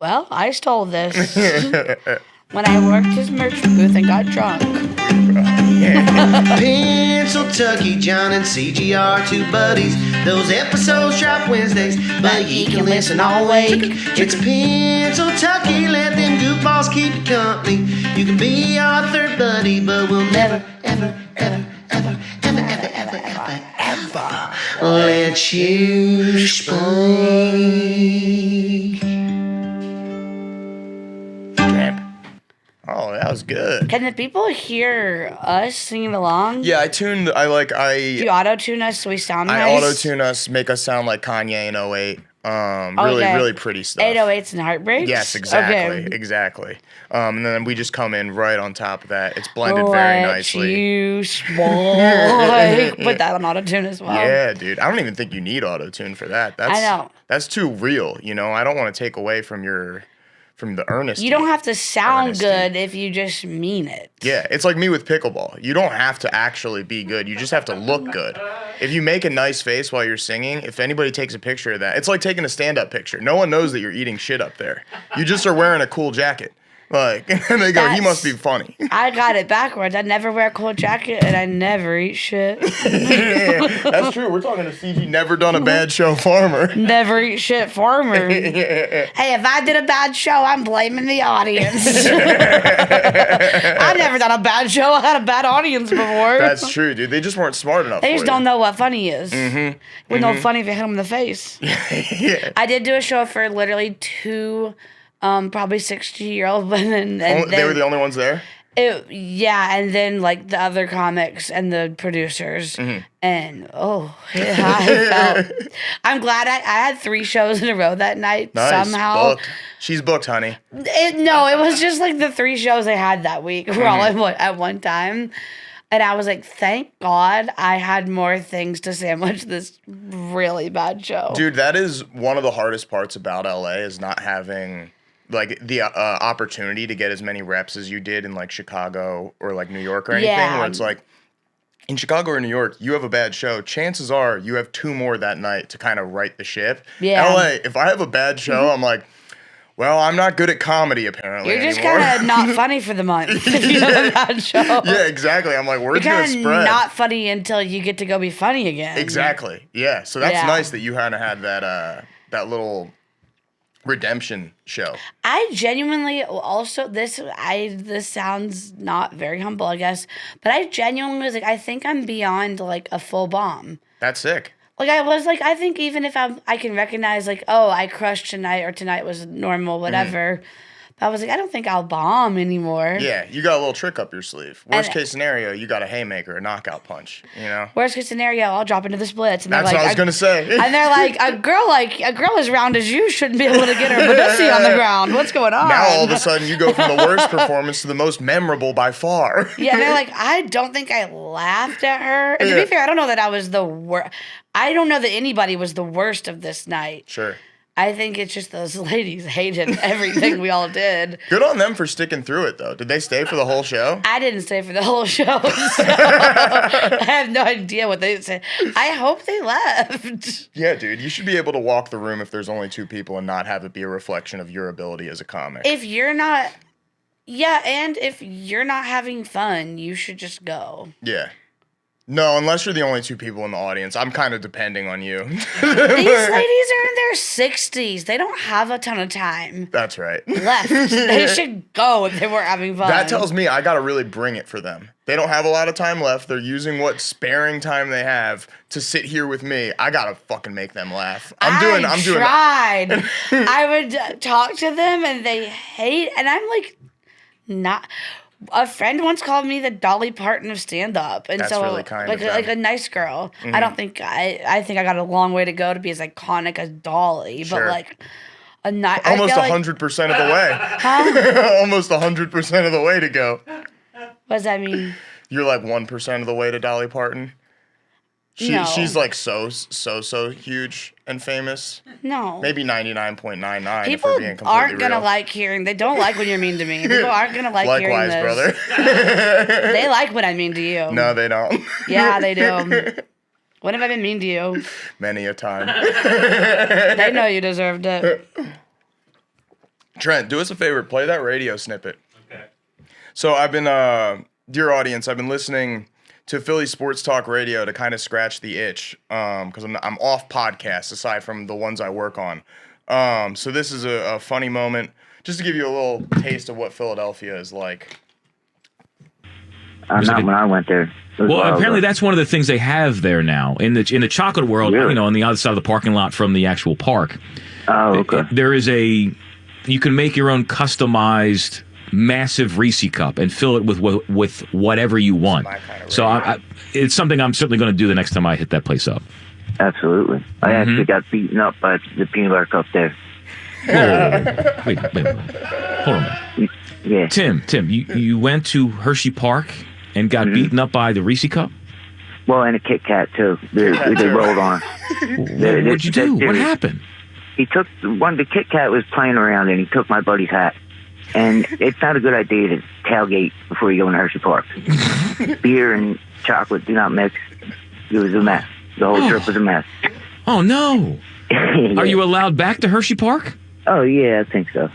Well, I stole this when I worked his merch booth and got drunk. Pennsyltucky, John and Cigi are two buddies. Those episodes drop Wednesdays, but you can listen all week. It's Pennsyltucky, let them goofballs keep you company. You can be our third buddy, but we'll never, ever, ever, ever, ever, ever, ever, ever, ever let you speak. Oh, that was good. Can the people hear us singing along? Yeah, I Do you auto-tune us so we sound nice? I auto-tune us, make us sound like Kanye in 08. Really pretty stuff. 808s and Heartbreaks? Yes, exactly. Okay. Exactly. And then we just come in right on top of that. It's blended very nicely. You put that on auto-tune as well. Yeah, dude. I don't even think you need auto-tune for that. I know. That's too real, you know? I don't want to take away from the earnesty. You don't have to sound good if you just mean it. Yeah, it's like me with pickleball. You don't have to actually be good. You just have to look good. If you make a nice face while you're singing, if anybody takes a picture of that, it's like taking a stand-up picture. No one knows that you're eating shit up there. You just are wearing a cool jacket. Like, and they go, he must be funny. I got it backwards. I never wear a cool jacket, and I never eat shit. That's true. We're talking to Cigi, never done a bad show farmer. Never eat shit farmer. Hey, if I did a bad show, I'm blaming the audience. I've never done a bad show. I had a bad audience before. That's true, dude. They just weren't smart enough. They just don't know what funny is. Mm-hmm. We're no funny if you hit them in the face. Yeah. I did do a show for literally two... probably 60-year-old women. And they were the only ones there? And then like the other comics and the producers. Mm-hmm. And I'm glad I had 3 shows in a row that night. Nice. Somehow. Booked. She's booked, honey. It was just like the 3 shows I had that week were all at one time. And I was like, thank God I had more things to sandwich this really bad show. Dude, that is one of the hardest parts about LA is not having... like the opportunity to get as many reps as you did in like Chicago or like New York or anything, where it's like in Chicago or New York, you have a bad show. Chances are you have 2 more that night to kind of right the ship. Yeah. LA, if I have a bad show, I'm like, well, I'm not good at comedy apparently. You're just kind of not funny for the month if you have a bad show. Yeah, exactly. I'm like, where's going to spread? You're not funny until you get to go be funny again. Exactly. Yeah. So that's nice that you kind of had that little redemption show. I genuinely also this sounds not very humble, I guess, but I genuinely was like, I think I'm beyond like a full bomb. That's sick. Like I was like, I think even if I can recognize like, oh, I crushed tonight or tonight was normal, whatever. I was like, I don't think I'll bomb anymore. Yeah, you got a little trick up your sleeve. Worst case scenario, you got a haymaker, a knockout punch, you know? Worst case scenario, I'll drop into the splits. And that's like, what I was going to say. And they're like, a girl as round as you shouldn't be able to get her pussy on the ground. What's going on? Now all of a sudden you go from the worst performance to the most memorable by far. Yeah, they're like, I don't think I laughed at her. And to be fair, I don't know that I was the worst. I don't know that anybody was the worst of this night. Sure. I think it's just those ladies hated everything we all did. Good on them for sticking through it, though. Did they stay for the whole show? I didn't stay for the whole show, so I have no idea what they said. I hope they left. Yeah, dude. You should be able to walk the room if there's only 2 people and not have it be a reflection of your ability as a comic. If you're not... Yeah, and if you're not having fun, you should just go. Yeah. No, unless you're the only 2 people in the audience. I'm kind of depending on you. These ladies are in their 60s. They don't have a ton of time. That's right. Left. They should go if they weren't having fun. That tells me I got to really bring it for them. They don't have a lot of time left. They're using what sparing time they have to sit here with me. I got to fucking make them laugh. I'm doing tried. I would talk to them and they hate, and I'm like, not... A friend once called me the Dolly Parton of stand-up, and that's so really kind of them. Like a nice girl. Mm-hmm. I don't think I think I got a long way to go to be as iconic as Dolly, sure. But like almost 100% of the way. Huh? Almost 100% of the way to go. What does that mean? You're like 1% of the way to Dolly Parton. No. She's like so huge and famous. No. Maybe 99.99 People if we're being completely aren't going to real. like hearing. They don't like when you're mean to me. People aren't going to like hearing this. Likewise, brother. They like when I'm mean to you. No, they don't. Yeah, they do. When have I been mean to you? Many a time. They know you deserved it. Trent, do us a favor. Play that radio snippet. Okay. So I've been, dear audience, I've been listening to Philly Sports Talk Radio to kind of scratch the itch because I'm off podcasts aside from the ones I work on. So this is a funny moment just to give you a little taste of what Philadelphia is like. Not when I went there. Well, apparently that's one of the things they have there now in the chocolate world. Really? On the other side of the parking lot from the actual park. Oh, okay. There is you can make your own customized massive Reese cup and fill it with whatever you want. So it's something I'm certainly going to do the next time I hit that place up. Absolutely. I actually got beaten up by the peanut butter cup there. Whoa. Wait. Hold on a minute. Yeah. Tim, you went to Hershey Park and got beaten up by the Reese cup? Well, and a Kit Kat, too. They rolled on. What'd you do? What happened? He took the Kit Kat was playing around and he took my buddy's hat. And it's not a good idea to tailgate before you go into Hershey Park. Beer and chocolate do not mix. It was a mess. The whole trip was a mess. Oh, no. Yeah. Are you allowed back to Hershey Park? Oh, yeah, I think so.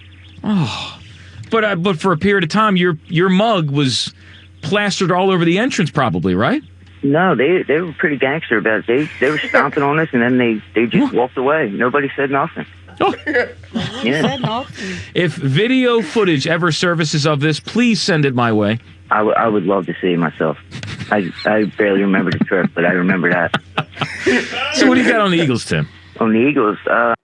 Oh. But for a period of time, your mug was plastered all over the entrance probably, right? No, they were pretty gangster about it. They were stomping on us, and then they just walked away. Nobody said nothing. Oh. Yeah. If video footage ever surfaces of this, please send it my way. I would love to see it myself. I barely remember the trip, but I remember that. So what do you got on the Eagles, Tim? On the Eagles, I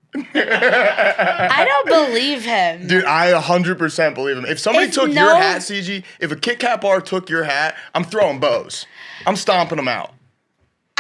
don't believe him. Dude, I 100% believe him. If somebody took your hat, Cigi, if a Kit Kat bar took your hat, I'm throwing bows. I'm stomping them out.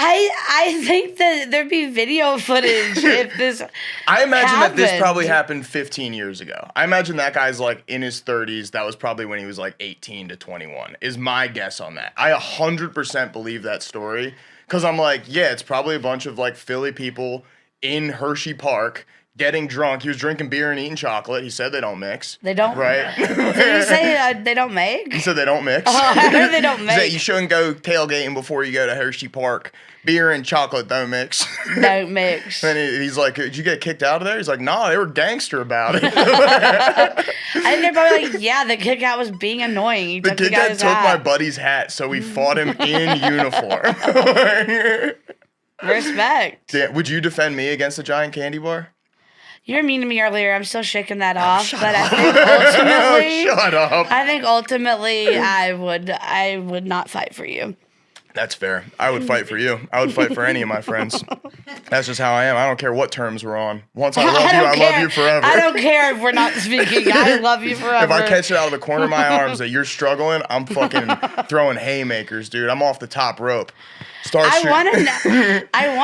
I think that there'd be video footage if this I imagine that this happened. probably happened 15 years ago. I imagine that guy's like in his 30s. That was probably when he was like 18 to 21 is my guess on that. I 100% believe that story because I'm like, yeah, it's probably a bunch of like Philly people in Hershey Park getting drunk. He was drinking beer and eating chocolate. He said they don't mix. They don't. Right? Did you say they don't make? He said they don't mix. Oh, I heard they don't He said make. you shouldn't go tailgating before you go to Hershey Park. Beer and chocolate don't mix. Don't mix. And he's like, did you get kicked out of there? He's like, nah, they were gangster about it. I think they're probably like, yeah, the Kit Kat was being annoying. He The took Kit Kat took my buddy's hat, so we fought him in uniform. Respect. Yeah, would you defend me against a giant candy bar? You were mean to me earlier. I'm still shaking that off. But I think ultimately, Shut up. I think ultimately, I would not fight for you. That's fair. I would fight for you. I would fight for any of my friends. That's just how I am. I don't care what terms we're on. Once I love you, I love you forever. I don't care if we're not speaking. I love you forever. If I catch it out of the corner of my arms that you're struggling, I'm fucking throwing haymakers, dude. I'm off the top rope. I want to know.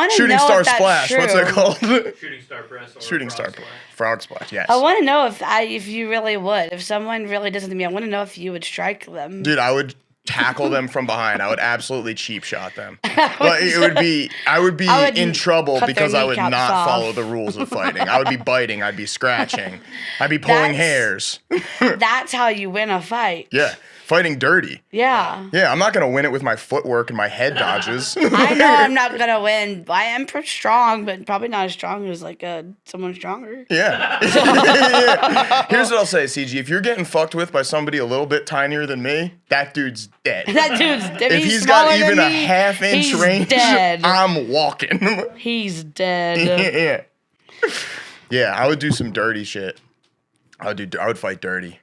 Shooting if star that's splash. True. What's it called? Shooting star press or Shooting star splash. frog splash. Yes. I want to know if you really would. If someone really does it to me, I want to know if you would strike them. Dude, I would tackle them from behind. I would absolutely cheap shot them. But it would be I would be in trouble cut because their I would not kneecaps off. follow the rules of fighting. I would be biting, I'd be scratching, I'd be pulling hairs. That's how you win a fight. Yeah. Fighting dirty. Yeah. Yeah, I'm not gonna win it with my footwork and my head dodges. I know I'm not gonna win. I am pretty strong, but probably not as strong as like someone stronger. Yeah. Yeah. Here's what I'll say, CG. If you're getting fucked with by somebody a little bit tinier than me, that dude's dead. That dude's dead. If he's got even a half-inch he's range, dead. I'm walking. He's dead. Yeah. Yeah, I would do some dirty shit. I would fight dirty.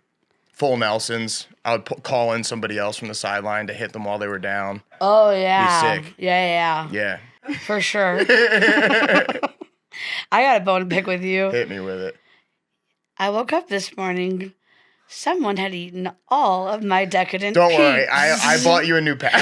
Full Nelsons. I would call in somebody else from the sideline to hit them while they were down. Oh yeah. Be sick. Yeah. Yeah. For sure. I got a bone to pick with you. Hit me with it. I woke up this morning. Someone had eaten all of my decadent Don't worry, Peeps. I bought you a new pack. I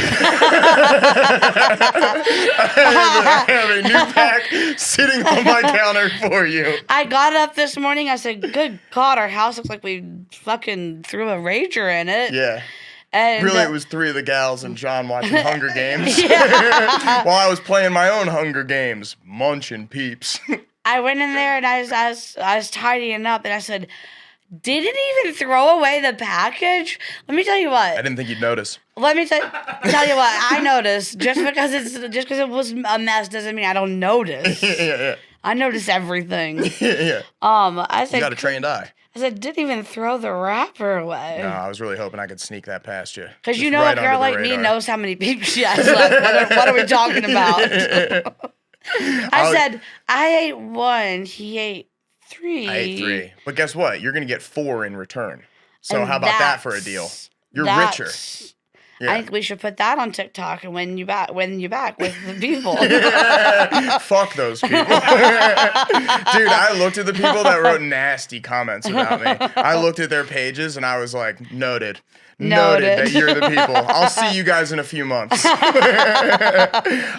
have a new pack sitting on my counter for you. I got up this morning. I said, good God, our house looks like we fucking threw a rager in it. Yeah. And, Really, it was three of the gals and John watching Hunger Games. Yeah. While I was playing my own Hunger Games, munching Peeps. I went in there and I was tidying up and I said, didn't even throw away the package? Let me tell you what. I didn't think you'd notice. Let me tell you what. I noticed. Just because it was a mess doesn't mean I don't notice. Yeah. I notice everything. Yeah. I said, You got a trained eye. I said, didn't even throw the wrapper away. No, I was really hoping I could sneak that past you. Because Just you know right a girl under the like me radar. knows how many people she has left. What are we talking about? I said, I ate 1. He ate 3. I ate 3. But guess what? You're going to get 4 in return. So And how about that for a deal? You're richer. Yeah. I think we should put that on TikTok and when you back with the people. Fuck those people. Dude, I looked at the people that wrote nasty comments about me. I looked at their pages and I was like, noted that you're the people. I'll see you guys in a few months.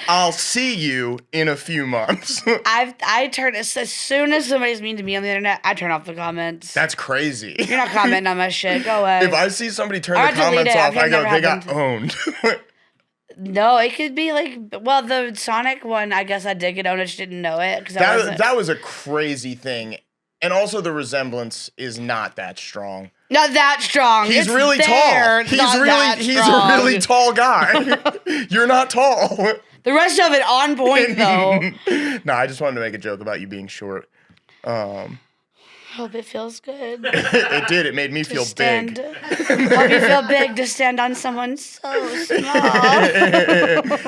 I'll see you in a few months. I turn as soon as somebody's mean to me on the internet, I turn off the comments. That's crazy. You're not commenting on my shit. Go away. If I see somebody turn the comments off, I go, they got owned. No, it could be like, well, the Sonic one, I guess I did get owned. I just didn't know it. That was a crazy thing. And also the resemblance is not that strong. Not that strong. He's it's really there, tall. He's a really tall guy. You're not tall. The rest of it on point though. No, I just wanted to make a joke about you being short. Hope it feels good. It did. It made me feel big. Hope you feel big to stand on someone so small.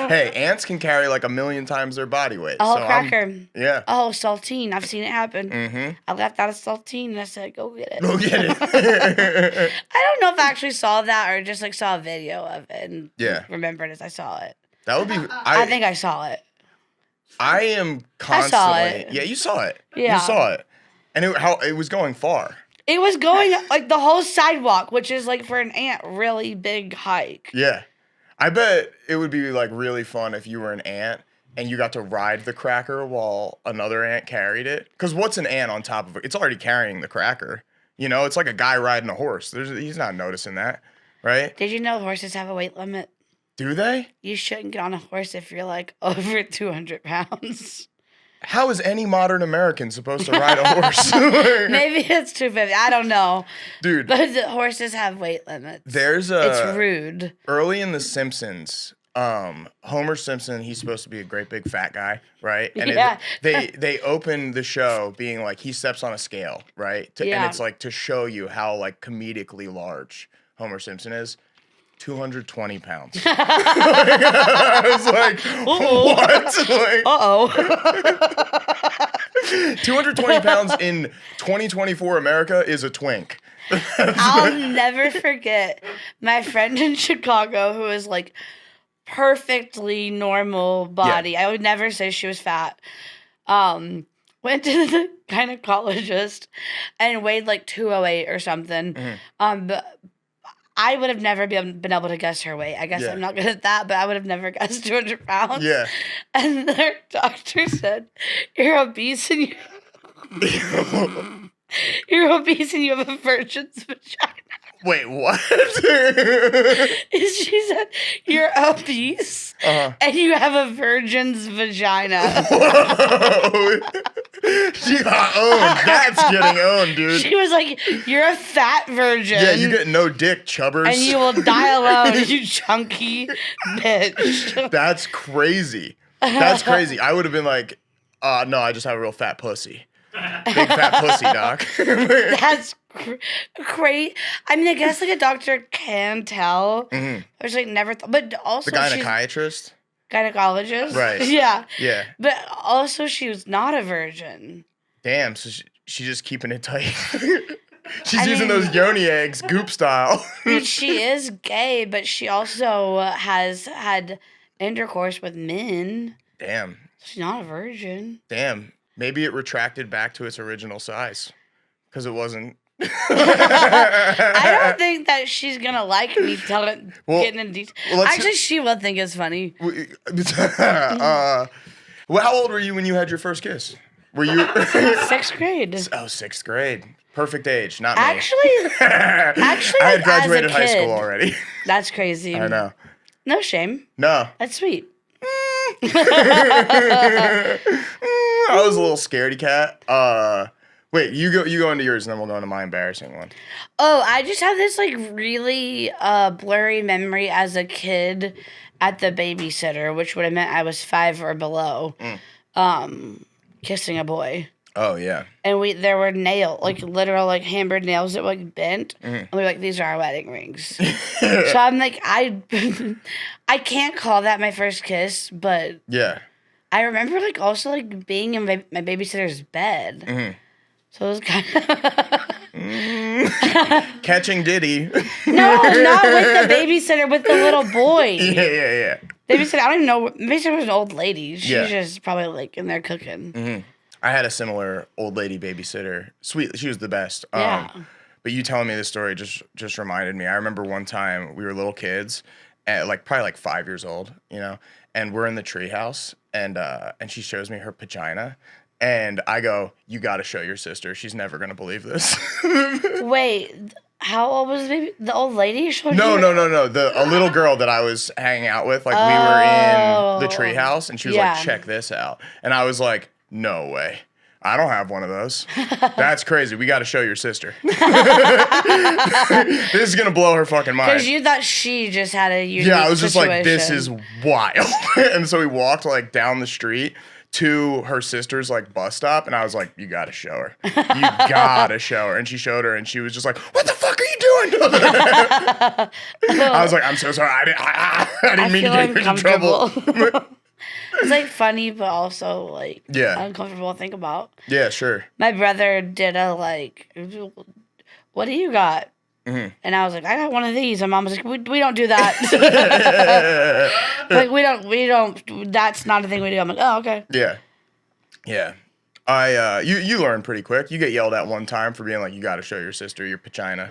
Hey, ants can carry like 1,000,000 times their body weight. A whole cracker. Yeah. Oh, saltine. I've seen it happen. Mm-hmm. I left out a saltine and I said, go get it. Go get it. I don't know if I actually saw that or just like saw a video of it and remembered as I saw it. That would be. I think I saw it. I am constantly. I saw it. Yeah, you saw it. Yeah. You saw it. And it was going far. It was going like the whole sidewalk, which is like for an ant, really big hike. Yeah. I bet it would be like really fun if you were an ant and you got to ride the cracker while another ant carried it. Because what's an ant on top of it? It's already carrying the cracker. You know, it's like a guy riding a horse. He's not noticing that, right? Did you know horses have a weight limit? Do they? You shouldn't get on a horse if you're like over 200 pounds. How is any modern American supposed to ride a horse? Maybe it's 250. I don't know. Dude. But the horses have weight limits. It's rude. Early in The Simpsons, Homer Simpson, he's supposed to be a great big fat guy, right? And they open the show being like, he steps on a scale, right? And it's like to show you how like comedically large Homer Simpson is. 220 pounds. I was like, what? 220 pounds in 2024 America is a twink. I'll never forget my friend in Chicago who was like perfectly normal body. Yeah. I would never say she was fat. Went to the gynecologist and weighed like 208 or something. Mm-hmm. But I would have never been able to guess her weight. I guess I'm not good at that, but I would have never guessed 200 pounds. Yeah. And their doctor said, you're obese and you're obese and you have a virgin's vagina. Wait, what? She said, you're obese and you have a virgin's vagina. Whoa. She got owned. That's getting owned, dude. She was like, you're a fat virgin. Yeah, you get no dick, chubbers. And you will die alone, you chunky bitch. That's crazy. That's crazy. I would have been like, no, I just have a real fat pussy. Big fat pussy, doc. That's great. I mean, I guess like a doctor can tell. Mm-hmm. I was like, never thought. But also, the gynecologist? Gynecologist. Right. Yeah. Yeah. But also, she was not a virgin. Damn, so she's just keeping it tight. She's using those yoni eggs, goop style. She is gay, but she also has had intercourse with men. Damn. She's not a virgin. Damn. Maybe it retracted back to its original size. Because it wasn't. I don't think that she's going to like me getting in detail. Actually, she will think it's funny. Well, how old were you when you had your first kiss? Were you 6th grade? Oh, 6th grade. Perfect age, not me. Actually, I had graduated high school already. That's crazy. I know. No shame. No. That's sweet. I was a little scaredy cat. Wait, you go into yours and then we'll go into my embarrassing one. Oh, I just have this like really blurry memory as a kid at the babysitter, which would have meant I was 5 or below, kissing a boy. Oh yeah. And there were literal hammered nails that were bent. And we were like, these are our wedding rings. So I'm like, I can't call that my first kiss, but Yeah. I remember also being in my babysitter's bed. So it was kind of Catching Diddy. no, not with the babysitter, with the little boy. Yeah. Babysitter, I don't even know. Babysitter was an old lady. She was Yeah. just probably in there cooking. I had a similar old lady babysitter. Sweet, she was the best. Yeah. But you telling me this story just reminded me. I remember one time we were little kids, at probably 5 years old, and we're in the treehouse, and she shows me her vagina, and I go, "You got to show your sister. She's never gonna believe this." Wait, how old was the baby? The old lady showed No. you? A little girl that I was hanging out with, we were in the treehouse, and she was like, "Check this out," and I was like, "No way. I don't have one of those. That's crazy. We got to show your sister." This is going to blow her fucking mind. Because you thought she just had a unique Yeah, I was just like, this situation. is wild. And so we walked down the street to her sister's bus stop, and I was like, you got to show her. You got to show her. And she showed her, and she was just like, what the fuck are you doing? I was like, I'm so sorry. I didn't mean to get you into trouble. It's funny, but also Yeah. uncomfortable to think about. Yeah, sure. My brother did a what do you got? And I was like, I got one of these. And Mom was like, we don't do that. we don't. That's not a thing we do. I'm like, oh, okay. Yeah. You learn pretty quick. You get yelled at one time for being like, you got to show your sister your vagina.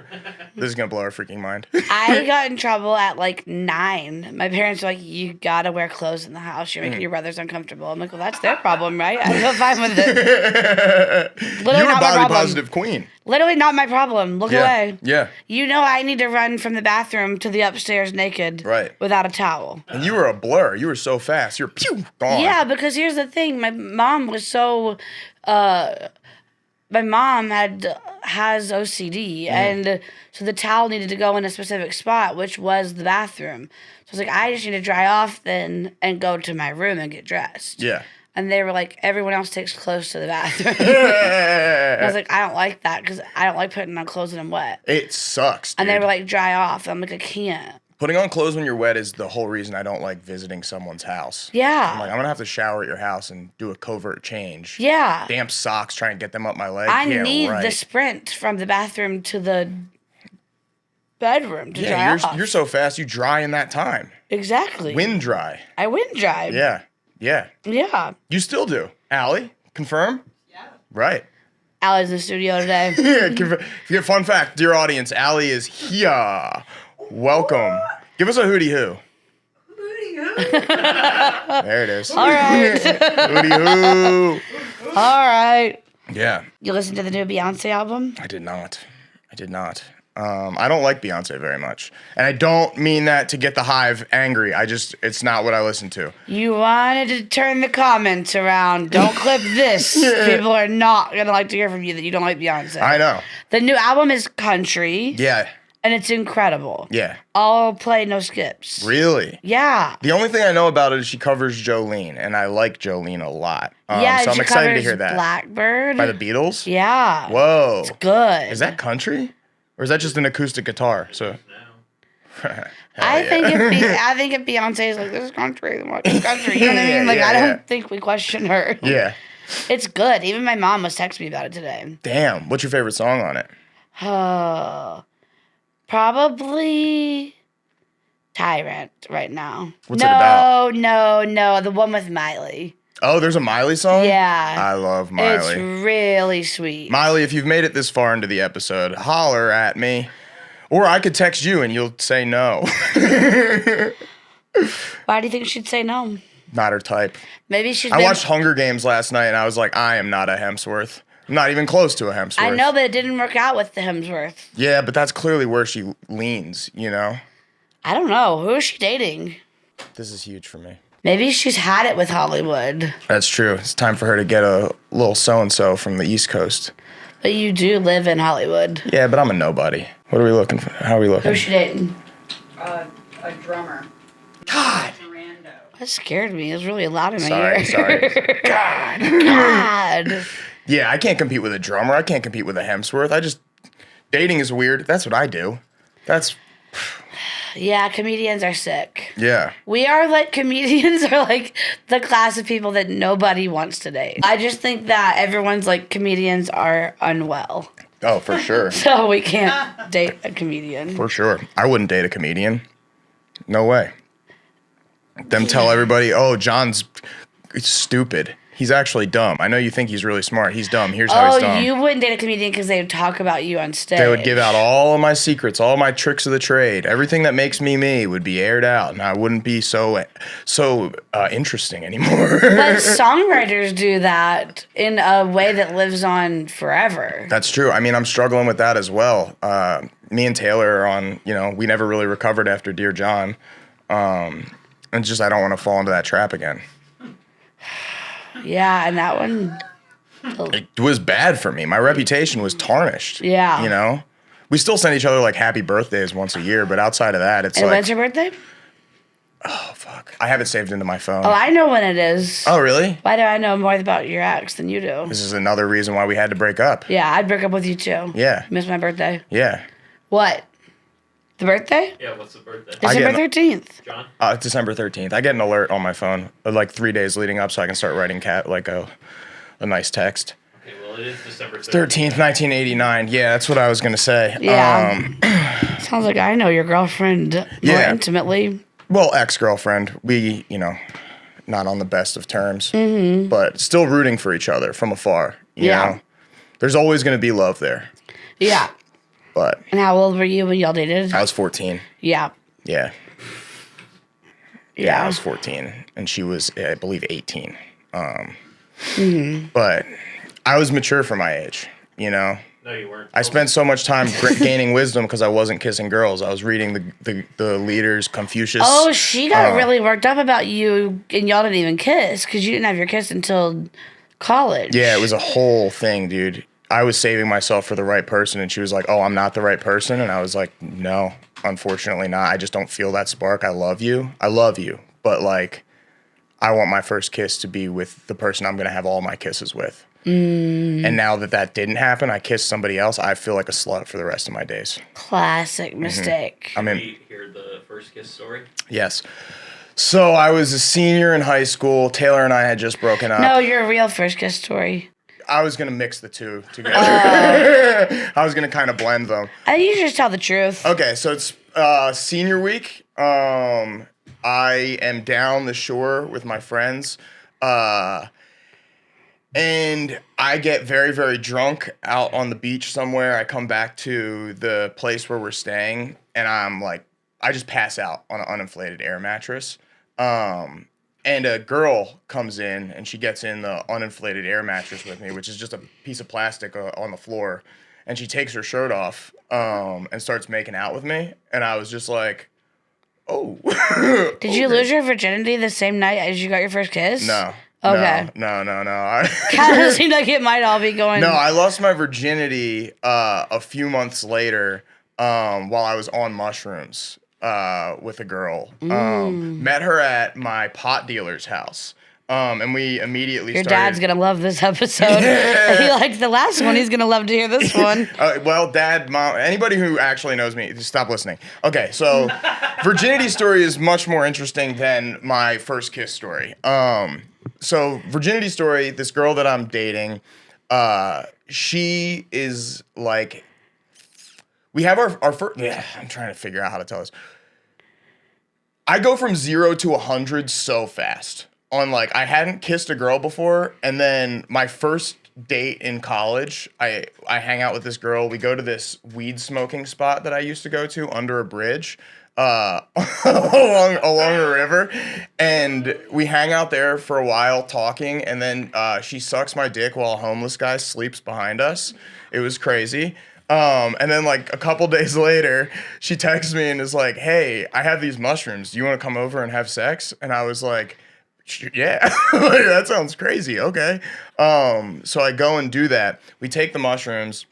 This is gonna blow her freaking mind. I got in trouble at 9. My parents were like, you gotta wear clothes in the house. You're making your brothers uncomfortable. I'm like, well, that's their problem, right? I feel fine with it. Literally You were a not my body problem. positive queen. Literally not my problem. Look Yeah. away. Yeah. I need to run from the bathroom to the upstairs naked. Right. Without a towel. And you were a blur. You were so fast. You're gone. Yeah, because here's the thing. My mom was so... my mom has OCD, and so the towel needed to go in a specific spot, which was the bathroom. So I was like, I just need to dry off then and go to my room and get dressed. Yeah. And they were like, everyone else takes clothes to the bathroom. And I was like, I don't like that because I don't like putting on clothes when I'm wet. It sucks, dude. And they were like, dry off. I'm like, I can't. Putting on clothes when you're wet is the whole reason I don't like visiting someone's house. Yeah. I'm going to have to shower at your house and do a covert change. Yeah. Damp socks, try and get them up my leg. I Yeah, need right. the sprint from the bathroom to the bedroom to dry off. You're so fast, you dry in that time. Exactly. Wind dry. I wind dry. Yeah. Yeah. You still do. Allie, confirm? Yeah. Right. Allie's in the studio today. Yeah, fun fact, dear audience, Allie is here. Welcome. Give us a hootie hoo. Hootie hoo. There it is. All right. Hootie hoo. All right. Yeah. You listened to the new Beyonce album? I did not. I don't like Beyonce very much. And I don't mean that to get the hive angry. It's not what I listen to. You wanted to turn the comments around. Don't clip this. People are not going to like to hear from you that you don't like Beyonce. I know. The new album is country. Yeah. And it's incredible. Yeah. All play, no skips. Really? Yeah. The only thing I know about it is she covers Jolene, and I like Jolene a lot. Yeah, so I'm she excited to covers hear that. Blackbird. By the Beatles? Yeah. Whoa. It's good. Is that country? Or is that just an acoustic guitar? So I think if Beyonce is like, this is country, then what is country? You know what I mean? I don't think we question her. Yeah. It's good. Even my mom was texting me about it today. Damn. What's your favorite song on it? Probably Tyrant right now. What's it about? No. The one with Miley. Oh, there's a Miley song? Yeah. I love Miley. It's really sweet. Miley, if you've made it this far into the episode, holler at me. Or I could text you and you'll say no. Why do you think she'd say no? Not her type. Maybe she's I watched Hunger Games last night and I was like, I am not a Hemsworth. I'm not even close to a Hemsworth. I know, but it didn't work out with the Hemsworth. Yeah, but that's clearly where she leans, you know? I don't know. Who is she dating? This is huge for me. Maybe she's had it with Hollywood. That's true. It's time for her to get a little so-and-so from the East Coast. But you do live in Hollywood. Yeah, but I'm a nobody. What are we looking for? How are we looking? Who's she dating? A drummer. God! Miranda. That scared me. It was really loud in my ear. Sorry. God. Yeah, I can't compete with a drummer. I can't compete with a Hemsworth. Dating is weird. That's what I do. Yeah, comedians are sick. Yeah. Comedians are like the class of people that nobody wants to date. I just think that everyone's like, comedians are unwell. Oh, for sure. So we can't date a comedian. For sure. I wouldn't date a comedian. No way. Them tell everybody, oh, John's stupid. He's actually dumb. I know you think he's really smart. He's dumb. Here's how he's dumb. Oh, you wouldn't date a comedian because they would talk about you on stage. They would give out all of my secrets, all my tricks of the trade. Everything that makes me me would be aired out, and I wouldn't be so interesting anymore. But songwriters do that in a way that lives on forever. That's true. I mean, I'm struggling with that as well. Me and Taylor are on, we never really recovered after Dear John. And just I don't want to fall into that trap again. Yeah, and that one... It was bad for me. My reputation was tarnished. Yeah. We still send each other like happy birthdays once a year, but outside of that, it's and when's your birthday? Oh, fuck. I have it saved into my phone. Oh, I know when it is. Oh, really? Why do I know more about your ex than you do? This is another reason why we had to break up. Yeah, I'd break up with you too. Yeah. Miss my birthday. Yeah. What? The birthday? Yeah, what's the birthday? December 13th. John? December 13th. I get an alert on my phone like 3 days leading up so I can start writing a nice text. Okay, well, it is December 13th, 1989. Yeah, that's what I was going to say. Yeah. Sounds like I know your girlfriend more intimately. Well, ex-girlfriend. We, not on the best of terms, but still rooting for each other from afar. You know? There's always going to be love there. Yeah. But. And how old were you when y'all dated? I was 14. Yeah. Yeah. Yeah, I was 14, and she was, I believe, 18. But I was mature for my age, No, you weren't. I spent so much time gaining wisdom because I wasn't kissing girls. I was reading the leaders, Confucius. Oh, she got really worked up about you, and y'all didn't even kiss because you didn't have your kiss until college. Yeah, it was a whole thing, dude. I was saving myself for the right person, and she was like, oh, I'm not the right person. And I was like, no, unfortunately not. I just don't feel that spark. I love you. But, I want my first kiss to be with the person I'm going to have all my kisses with. And now that didn't happen, I kissed somebody else. I feel like a slut for the rest of my days. Classic mistake. Can we hear the first kiss story? Yes. So I was a senior in high school. Taylor and I had just broken up. No, your real first kiss story. I was going to mix the two together. I was going to kind of blend them. I think you should just tell the truth. Okay, so it's senior week. I am down the shore with my friends. And I get very, very drunk out on the beach somewhere. I come back to the place where we're staying, and I just pass out on an uninflated air mattress. And a girl comes in, and she gets in the uninflated air mattress with me, which is just a piece of plastic on the floor. And she takes her shirt off and starts making out with me. And I was just like, oh. Did you lose your virginity the same night as you got your first kiss? No. Okay. No. Kind of seemed like it might all be going. No, I lost my virginity a few months later while I was on mushrooms with a girl. Met her at my pot dealer's house. And we immediately Your dad's going to love this episode. If he liked the last one, he's going to love to hear this one. Well, Dad, Mom, anybody who actually knows me, just stop listening. Okay, so virginity story is much more interesting than my first kiss story. So virginity story, this girl that I'm dating, she is like, we have our first, I'm trying to figure out how to tell this. I go from 0 to 100 so fast. I hadn't kissed a girl before, and then my first date in college, I hang out with this girl. We go to this weed smoking spot that I used to go to under a bridge along a river, and we hang out there for a while talking, and then she sucks my dick while a homeless guy sleeps behind us. It was crazy. And then a couple days later, she texts me and is like, hey, I have these mushrooms. Do you want to come over and have sex? And I was like, yeah, that sounds crazy. Okay. So I go and do that. We take the mushrooms,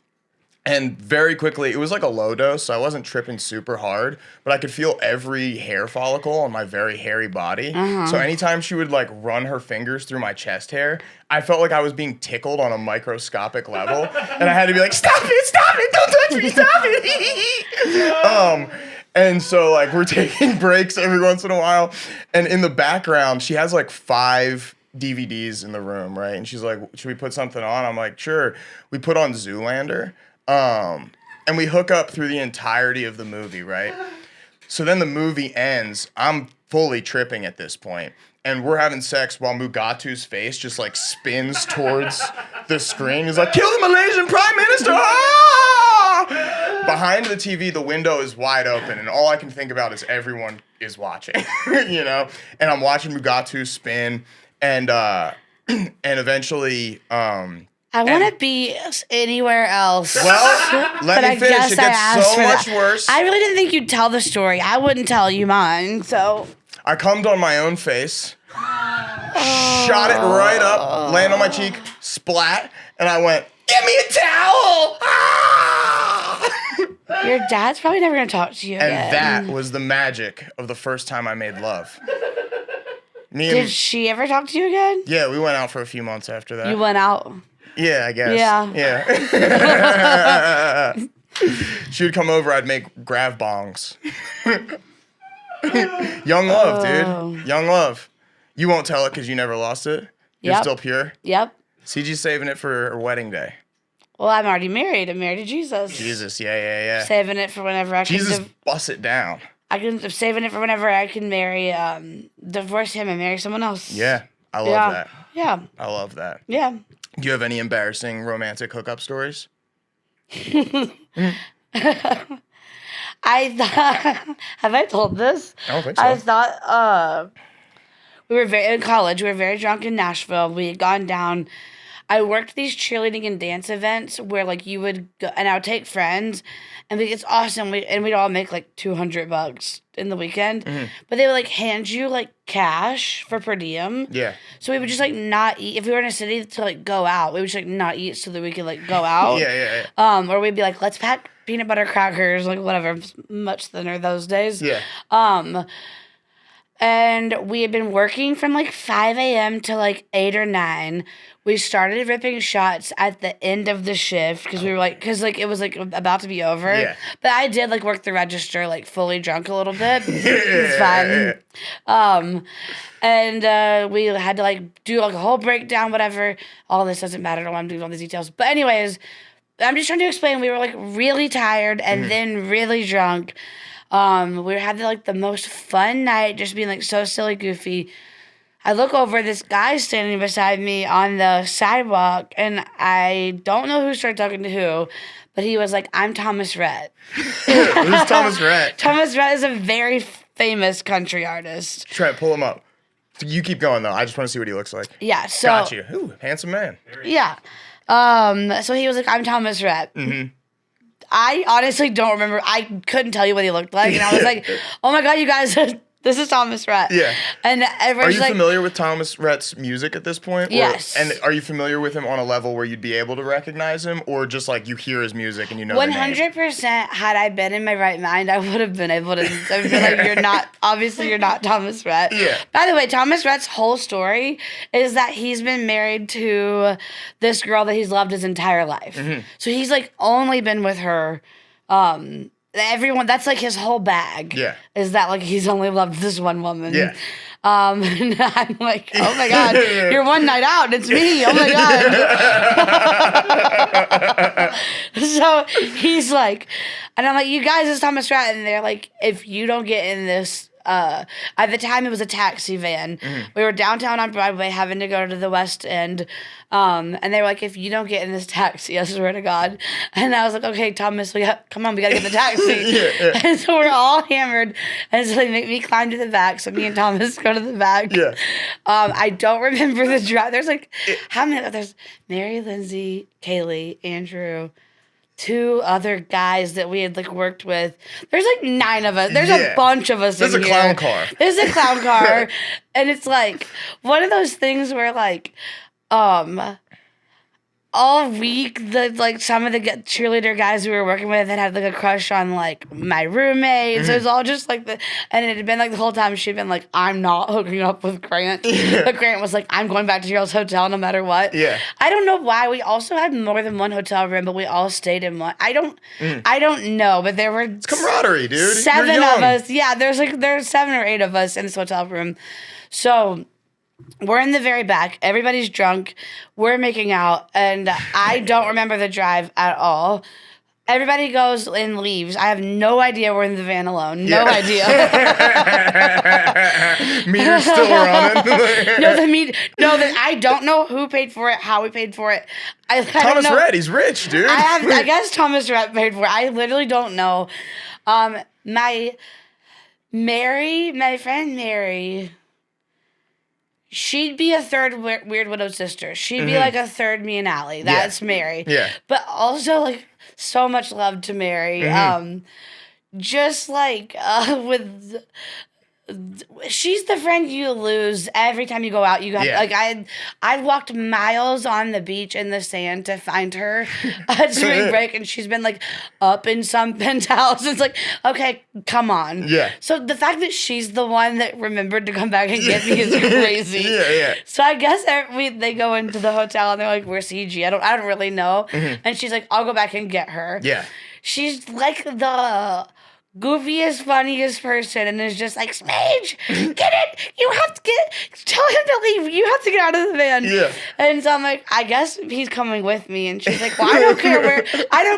And very quickly, it was like a low dose, so I wasn't tripping super hard, but I could feel every hair follicle on my very hairy body. So anytime she would like run her fingers through my chest hair, I felt like I was being tickled on a microscopic level. And I had to be like, stop it, don't touch me, stop it. And so like we're taking breaks every once in a while. And in the background, she has like 5 DVDs in the room, right? And she's like, should we put something on? I'm like, sure. We put on Zoolander. And we hook up through the entirety of the movie, right? So then the movie ends. I'm fully tripping at this point. And we're having sex while Mugatu's face just like spins towards the screen. He's like, kill the Malaysian Prime Minister! Ah! Behind the TV, the window is wide open. And all I can think about is everyone is watching, you know? And I'm watching Mugatu spin. And eventually... I want to be anywhere else. Well, let me finish. It gets so much worse. I really didn't think you'd tell the story. I wouldn't tell you mine, so. I cummed on my own face, shot it right up, land on my cheek, splat, and I went, give me a towel! Ah! Your dad's probably never going to talk to you again. And that was the magic of the first time I made love. Did she ever talk to you again? Yeah, we went out for a few months after that. You went out? Yeah, I guess. Yeah. She would come over, I'd make grav bongs. Young love, dude. Young love. You won't tell it because you never lost it? You're still pure? Yep. Cigi's saving it for her wedding day. Well, I'm already married. I'm married to Jesus. Jesus, yeah. Saving it for whenever I can. Jesus, bust it down. I'm saving it for whenever I can marry, divorce him and marry someone else. Yeah, I love that. Yeah. I love that. Yeah. Do you have any embarrassing romantic hookup stories? I thought, have I told this? I don't think so. I thought, we were in college. We were very drunk in Nashville. We had gone down. I worked these cheerleading and dance events where like you would go, and I would take friends, and it's awesome. We'd all make like $200 in the weekend, but they would like hand you like cash for per diem. Yeah. So we would just like not eat if we were in a city to like go out. We would just like not eat so that we could like go out. Yeah. Or we'd be like, let's pack peanut butter crackers, like whatever, much thinner those days. Yeah. And we had been working from like 5 a.m. to like 8 or 9. We started ripping shots at the end of the shift because we were like, because like it was like about to be over. Yeah. But I did like work the register like fully drunk a little bit. It's fine. And we had to like do like a whole breakdown, whatever. All this doesn't matter. I don't want to do all these details. But anyways, I'm just trying to explain. We were like really tired and then really drunk. We had like the most fun night, just being like so silly, goofy. I look over, this guy standing beside me on the sidewalk, and I don't know who started talking to who, but he was like, I'm Thomas Rhett. Who's Thomas Rhett? Thomas Rhett is a very famous country artist. Trent, pull him up. You keep going, though. I just want to see what he looks like. Yeah, so... Got you. Ooh, handsome man. Yeah. So he was like, I'm Thomas Rhett. Mm-hmm. I honestly don't remember. I couldn't tell you what he looked like. And I was like, oh my God, you guys, this is Thomas Rhett. Yeah. And are you familiar with Thomas Rhett's music at this point? Yes. And are you familiar with him on a level where you'd be able to recognize him? Or just like you hear his music and you know 100%, had I been in my right mind, I would have been able to. I feel like you're not Thomas Rhett. Yeah. By the way, Thomas Rhett's whole story is that he's been married to this girl that he's loved his entire life. Mm-hmm. So he's like only been with her. Everyone, that's like his whole bag. Yeah. Is that like he's only loved this one woman. Yeah. And I'm like, oh my God, you're one night out. It's me. Oh my God. So he's like, and I'm like, you guys, it's Thomas Rhett. And they're like, if you don't get in this, at the time it was a taxi van. Mm-hmm. We were downtown on Broadway having to go to the West End. And they were like, if you don't get in this taxi, I swear to God. And I was like, okay, Thomas, come on, we gotta get in the taxi. Yeah. And so we're all hammered. And so they make me climb to the back. So me and Thomas go to the back. Yeah. I don't remember the drive. There's like, how many? There's Mary, Lindsay, Kaylee, Andrew, 2 other guys that we had like worked with. There's like 9 of us. There's a bunch of us. There's a clown car. There's a clown car. And it's like one of those things where like, all week, some of the cheerleader guys we were working with had like a crush on like my roommate. So it was all just like and it had been like the whole time she'd been like, I'm not hooking up with Grant. But Grant was like, I'm going back to your hotel no matter what. Yeah. I don't know why. We also had more than one hotel room, but we all stayed in one. I don't know, but there were It's camaraderie, dude. Seven You're young. of us. Yeah, there's 7 or 8 of us in this hotel room. So we're in the very back. Everybody's drunk. We're making out, and I don't remember the drive at all. Everybody goes and leaves. I have no idea we're in the van alone. No idea. Meter's still running. I don't know who paid for it, how we paid for it. I Thomas don't know. Rhett, he's rich, dude. I guess Thomas Rhett paid for it. I literally don't know. My friend Mary, she'd be a third Weird Widow sister. She'd be like a third me and Allie. That's Mary. Yeah. But also, like, so much love to Mary. Just like with... She's the friend you lose every time you go out. You have like I walked miles on the beach in the sand to find her at spring break, and she's been like up in some penthouse. It's like, okay, come on. Yeah. So the fact that she's the one that remembered to come back and get me is crazy. Yeah. So I guess they go into the hotel and they're like, "Where's Cigi?" I don't really know. And she's like, "I'll go back and get her." Yeah. She's like the goofiest, funniest person, and is just like, Smage, get it! You have to tell him to leave. You have to get out of the van. Yeah. And so I'm like, I guess he's coming with me. And she's like, well, I don't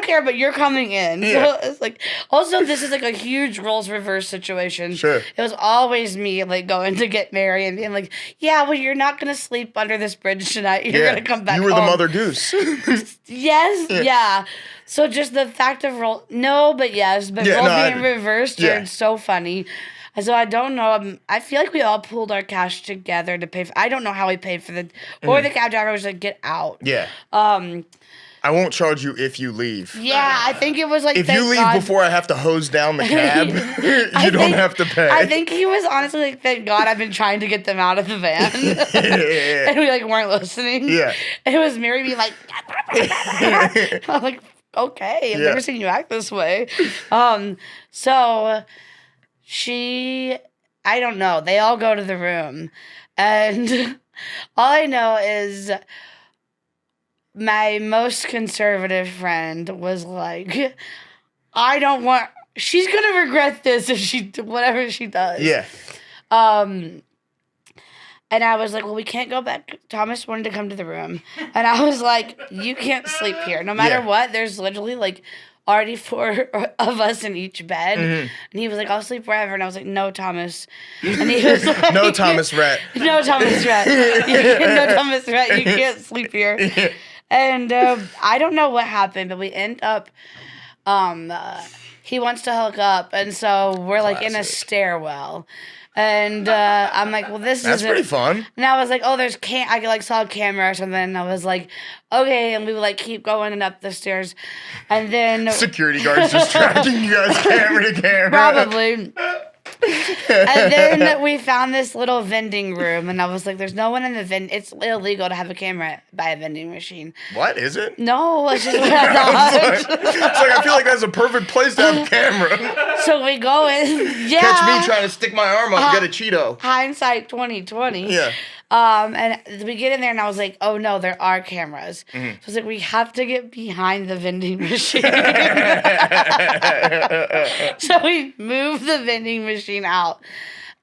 care, but you're coming in. Yeah. So it's like, also, this is like a huge roles reverse situation. Sure. It was always me like going to get Mary and being like, yeah, well, you're not going to sleep under this bridge tonight. You're going to come back You were home. the Mother Goose. Yes, yeah. So just the fact of role being reversed are so funny. So I don't know. I feel like we all pulled our cash together to pay for. I don't know how we paid for the cab driver was like, get out. Yeah. I won't charge you if you leave. Yeah, I think it was like, if you leave before I have to hose down the cab, you don't have to pay. I think he was honestly like, thank God I've been trying to get them out of the van. And we like weren't listening. Yeah. And it was Mary being like, I'm like, okay, I've never seen you act this way. So I don't know. They all go to the room. And all I know is my most conservative friend was like, she's going to regret this if whatever she does. Yeah. And I was like, well, we can't go back. Thomas wanted to come to the room. And I was like, you can't sleep here. No matter what, there's literally like already 4 of us in each bed. And he was like, I'll sleep wherever. And I was like, no, Thomas. And he was like, no, Thomas Rhett. No, Thomas Rhett. No, Thomas Rhett. You can't sleep here. And I don't know what happened, but we end up, he wants to hook up. And so we're like in a stairwell. And I'm like, well, That's pretty fun. And I was like, oh, I like saw a camera or something. And I was like, okay. And we would like keep going and up the stairs. And then security guards just tracking you guys camera to camera. Probably. And then we found this little vending room, and I was like, there's no one in the it's illegal to have a camera by a vending machine. What, is it? No, it's just what I thought. It's like, I feel like that's a perfect place to have a camera. So we go in, Catch me trying to stick my arm up and get a Cheeto. Hindsight 2020. Yeah. And we get in there, and I was like, oh, no, there are cameras. So I was like, we have to get behind the vending machine. So we move the vending machine out.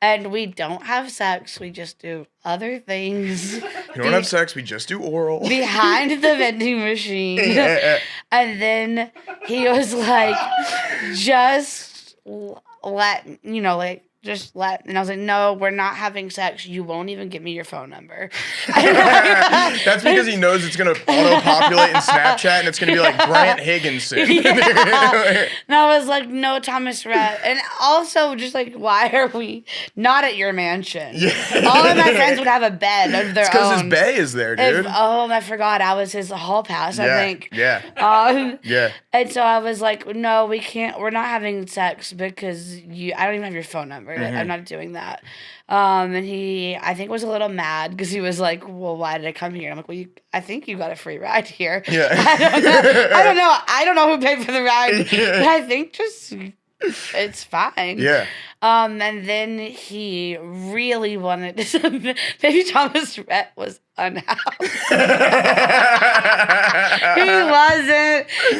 And we don't have sex. We just do other things. You don't have sex. We just do oral. Behind the vending machine. And then he was like, just let, and I was like, no, we're not having sex. You won't even give me your phone number. That's because he knows it's going to auto-populate in Snapchat, and it's going to be like Grant Higginson. And I was like, no, Thomas Rhett. And also, just like, why are we not at your mansion? Yeah. All of my friends would have a bed of their own. It's because his bae is there, dude. I forgot. I was his hall pass, I think. Yeah. And so I was like, no, we can't. We're not having sex because I don't even have your phone number. whatever. I'm not doing that. And he, I think, was a little mad because he was like, well, why did I come here? And I'm like, well, I think you got a free ride here. Yeah. I don't know who paid for the ride, but I think just it's fine. Yeah. And then he really wanted to. Baby Thomas Rhett was unhoused.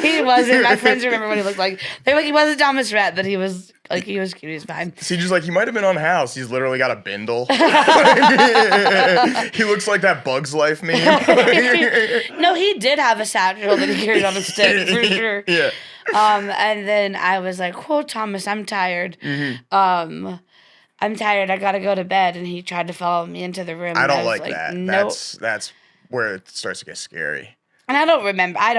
He wasn't. My friends remember what he looked like. They're like, he wasn't Thomas Rhett, but he was cute. He was fine. See, just like, he might have been unhoused. He's literally got a bindle. He looks like that Bug's Life meme. No, he did have a satchel that he carried on a stick for sure. Yeah. And then I was like, "Whoa, Thomas, I'm tired. I'm tired. I gotta go to bed." And he tried to follow me into the room. I and don't was like that. Nope. That's where it starts to get scary. And I don't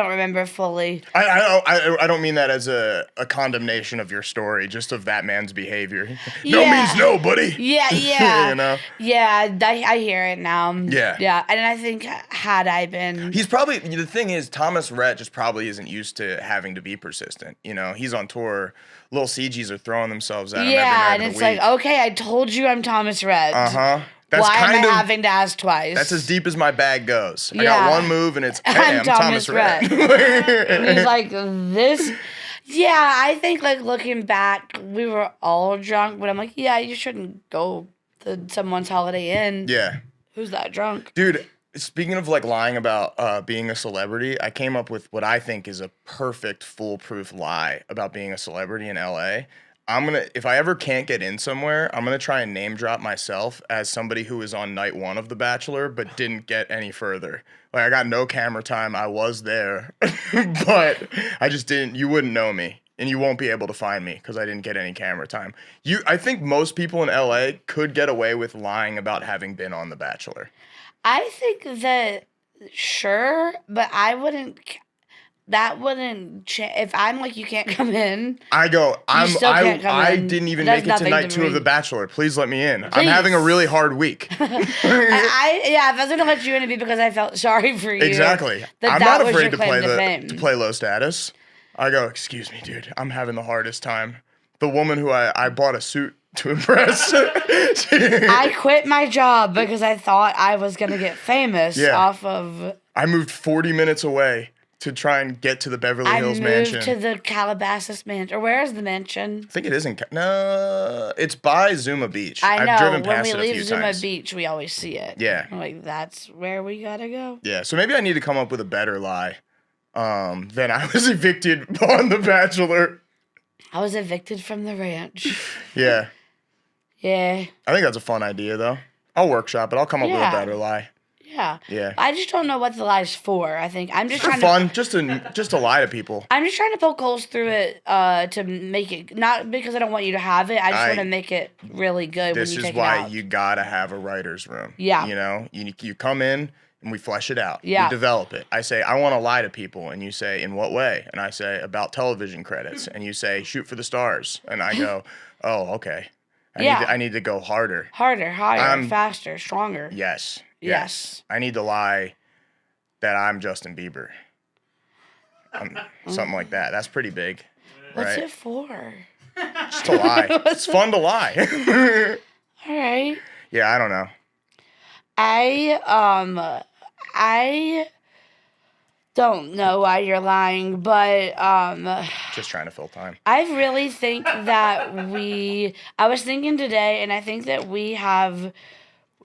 remember fully. I don't mean that as a condemnation of your story, just of that man's behavior. No means no, buddy. Yeah. You know? Yeah, I hear it now. Yeah. And I think had I been, He's probably, the thing is, Thomas Rhett just probably isn't used to having to be persistent. You know, he's on tour. Little Cigis are throwing themselves at him every night and of it's the week. like, okay, I told you I'm Thomas Rhett. Why am I having to ask twice? That's as deep as my bag goes. I got one move, and it's, hey, I'm Thomas Rhett. And he's like, this. Yeah, I think, like, looking back, we were all drunk, but I'm like, yeah, you shouldn't go to someone's Holiday Inn. Yeah. Who's that drunk? Dude, speaking of, like, lying about being a celebrity, I came up with what I think is a perfect, foolproof lie about being a celebrity in L.A. If I ever can't get in somewhere, I'm going to try and name drop myself as somebody who was on night 1 of The Bachelor, but didn't get any further. Like, I got no camera time. I was there, but I just didn't, you wouldn't know me, and you won't be able to find me because I didn't get any camera time. I think most people in LA could get away with lying about having been on The Bachelor. I think that, sure, but I wouldn't. That wouldn't change. If I'm like, you can't come in. I didn't even make it to night 2 of The me. Bachelor. Please let me in. Please. I'm having a really hard week. If I was gonna let you in, it'd be because I felt sorry for you. Exactly. I'm that not was afraid your to play claim to play low status. I go, excuse me, dude. I'm having the hardest time. The woman who I bought a suit to impress. I quit my job because I thought I was gonna get famous off of. I moved 40 minutes away to try and get to the Beverly Hills mansion. I moved to the Calabasas mansion. Or where is the mansion? I think it is in... No, it's by Zuma Beach. I know. I've driven past it a few when we leave Zuma times. Beach, we always see it. Yeah. I'm like, that's where we gotta go. Yeah, so maybe I need to come up with a better lie than I was evicted on The Bachelor. I was evicted from the ranch. Yeah. Yeah. I think that's a fun idea, though. I'll workshop it. I'll come up with a better lie. Yeah. Yeah. I just don't know what the lie's for. I think I'm just For trying fun, just to lie to people. I'm just trying to poke holes through it to make it, not because I don't want you to have it. I just want to make it really good when you take it out. This is why you gotta have a writer's room. Yeah. You know, you come in and we flesh it out. Yeah. We develop it. I say, I want to lie to people. And you say, in what way? And I say, about television credits. And you say, shoot for the stars. And I go, oh, okay. I need to go harder. Harder, higher, faster, stronger. Yes. I need to lie that I'm Justin Bieber. Something like that. That's pretty big. What's right? it for? Just to lie. It's fun to lie. All right. Yeah, I don't know. I don't know why you're lying, but just trying to fill time. I really think that I was thinking today, and I think that we have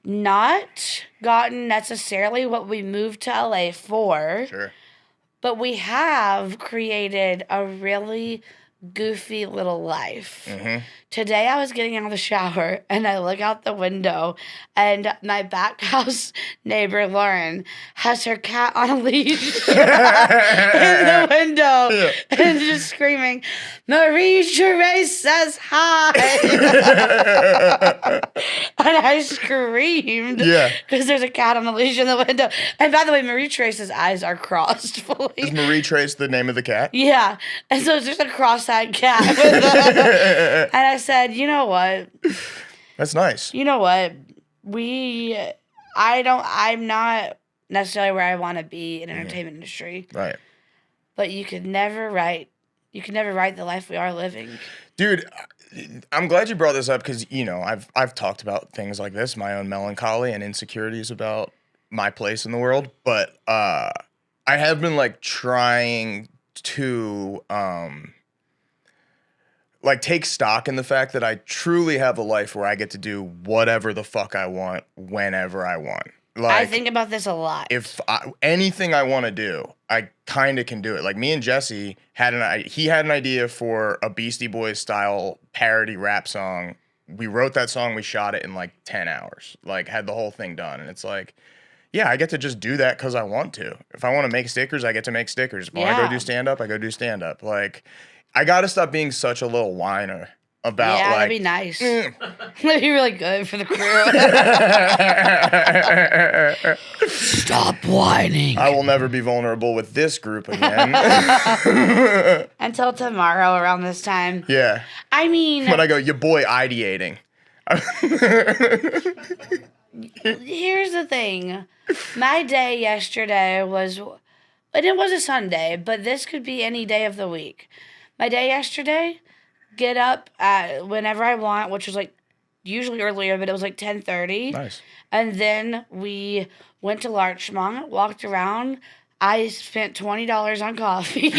not gotten necessarily what we moved to LA for. Sure. But we have created a really goofy little life. Mm-hmm. Today I was getting out of the shower and I look out the window and my back house neighbor Lauren has her cat on a leash in the window and just screaming, Marie-Therese says hi. And I screamed because there's a cat on a leash in the window. And by the way, Marie-Therese's eyes are crossed fully. Is Marie-Trace the name of the cat? Yeah. And so it's just a cross-eyed cat. And I said, you know what? That's nice. You know what? I'm not necessarily where I want to be in the entertainment industry. Right. But you could never write You can never write the life we are living. Dude, I'm glad you brought this up because, you know, I've talked about things like this, my own melancholy and insecurities about my place in the world. But I have been, like, trying to, like, take stock in the fact that I truly have a life where I get to do whatever the fuck I want, whenever I want. Like, I think about this a lot. If anything I want to do, I kind of can do it. Like me and Jesse he had an idea for a Beastie Boys style parody rap song. We wrote that song. We shot it in like 10 hours. Like had the whole thing done. And it's like, yeah, I get to just do that because I want to. If I want to make stickers, I get to make stickers. If I want to go do stand up, I go do stand up. Like I got to stop being such a little whiner. About, yeah, like, that'd be nice. That'd be really good for the crew. Stop whining. I will never be vulnerable with this group again. Until tomorrow around this time. Yeah. I mean... When I go, your boy ideating. Here's the thing. My day yesterday was... And it was a Sunday, but this could be any day of the week. My day yesterday... Get up whenever I want, which was like usually earlier, but it was like 10:30. Nice. And then we went to Larchmont, walked around. I spent $20 on coffee.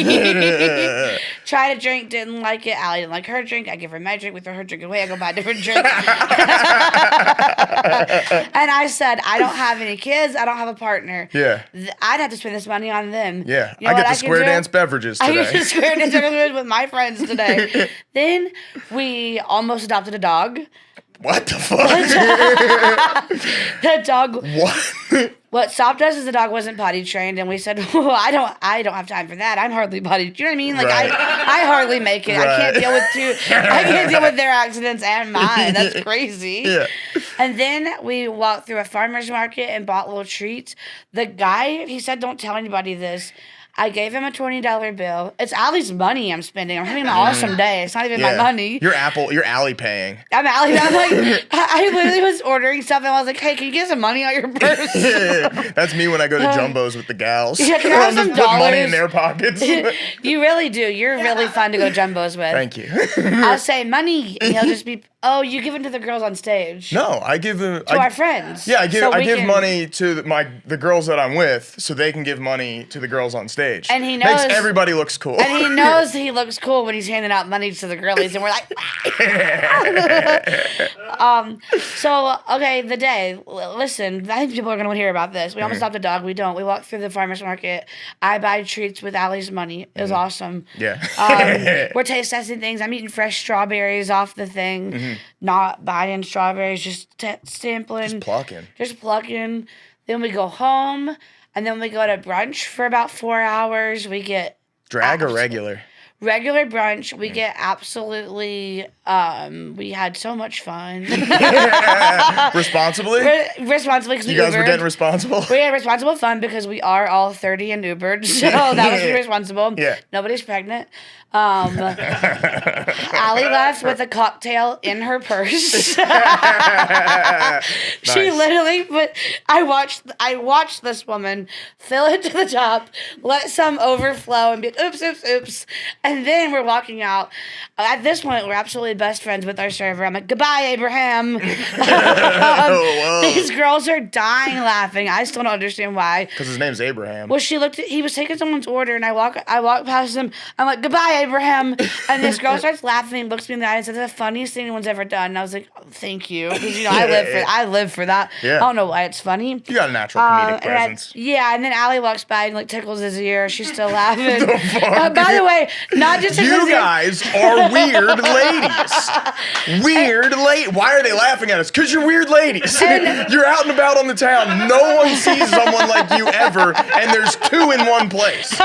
Tried a drink, didn't like it. Allie didn't like her drink. I give her my drink. We throw her drink away. I go buy a different drink. And I said, I don't have any kids. I don't have a partner. Yeah. I'd have to spend this money on them. Yeah. You know I get to square dance beverages today. I get to square dance beverages with my friends today. Then we almost adopted a dog. What the fuck? The dog. What? What stopped us is the dog wasn't potty trained, and we said, well, I don't have time for that. I'm hardly potty. Do you know what I mean? Like Right. I hardly make it. Right. I can't deal with I can't deal with their accidents and mine. That's crazy. Yeah. And then we walked through a farmer's market and bought little treats. The guy, he said, don't tell anybody this. I gave him a $20 bill. It's Allie's money I'm spending. I'm having an awesome day. It's not even my money. You're Allie paying. I'm Allie. I'm like, I literally was ordering stuff and I was like, hey, can you get some money out your purse? That's me when I go to Jumbo's with the gals. Yeah, can I have I'm some just putting money in dollars? their pockets. You really do. You're really fun to go to Jumbo's with. Thank you. I'll say money, and he'll just be, oh, you give it to the girls on stage. No, I give him To our friends. Yeah, I So we give can- money to the girls that I'm with, so they can give money to the girls on stage. And he knows- makes everybody looks cool. And he knows he looks cool when he's handing out money to the girlies, and we're like, so, okay, the day. Listen, I think people are going to hear about this. We almost adopted a dog. We don't. We walked through the farmer's market. I buy treats with Allie's money. It was awesome. Yeah. We're taste testing things. I'm eating fresh strawberries off the thing. Not buying strawberries, just sampling. Just plucking. Just plucking. Then we go home, and then we go to brunch for about 4 hours. We get Drag or regular? regular brunch. We get absolutely. We had so much fun. Responsibly? Responsibly, because we You guys were Ubered. getting responsible? We had responsible fun because we are all 30 and Ubered, so that was responsible. Yeah. Nobody's pregnant. Allie left with a cocktail in her purse. She literally put. I watched this woman fill it to the top, let some overflow, and be like, oops, oops, oops. And then we're walking out. At this point, we're absolutely best friends with our server. I'm like, goodbye, Abraham. These girls are dying laughing. I still don't understand why. Because his name's Abraham. Well, he was taking someone's order, and I walk past him. I'm like, goodbye, Abraham. And this girl starts laughing and looks me in the eye and says, that's the funniest thing anyone's ever done. And I was like, oh, thank you. Because, I live for that. Yeah. I don't know why it's funny. You got a natural comedic presence. And then Allie walks by and like tickles his ear. She's still laughing. By the way, not just tickles his You ear. guys are weird ladies. Why are they laughing at us? Because you're weird ladies. You're out and about on the town. No one sees someone like you ever, and there's two in one place.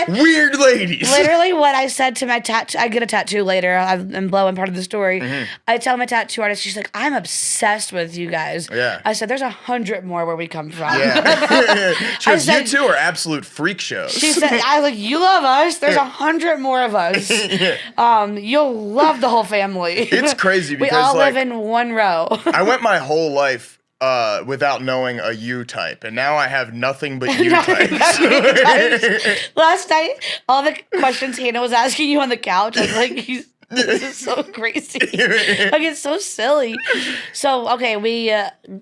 Weird ladies. Literally what I said to my tattoo, I get a tattoo later, I'm blowing part of the story. I tell my tattoo artist, she's like, I'm obsessed with you guys. Yeah. I said, there's 100 more where we come from. Yeah. She goes, I you said- two are absolute freak shows. She said, I was like, you love us. There's 100 more of us. You'll love the whole family. It's crazy we because all like, live in one row. I went my whole life without knowing a U type, and now I have nothing but U types. Last night, all the questions Hannah was asking you on the couch, I was like, this is so crazy. Like, it's so silly. So, okay, we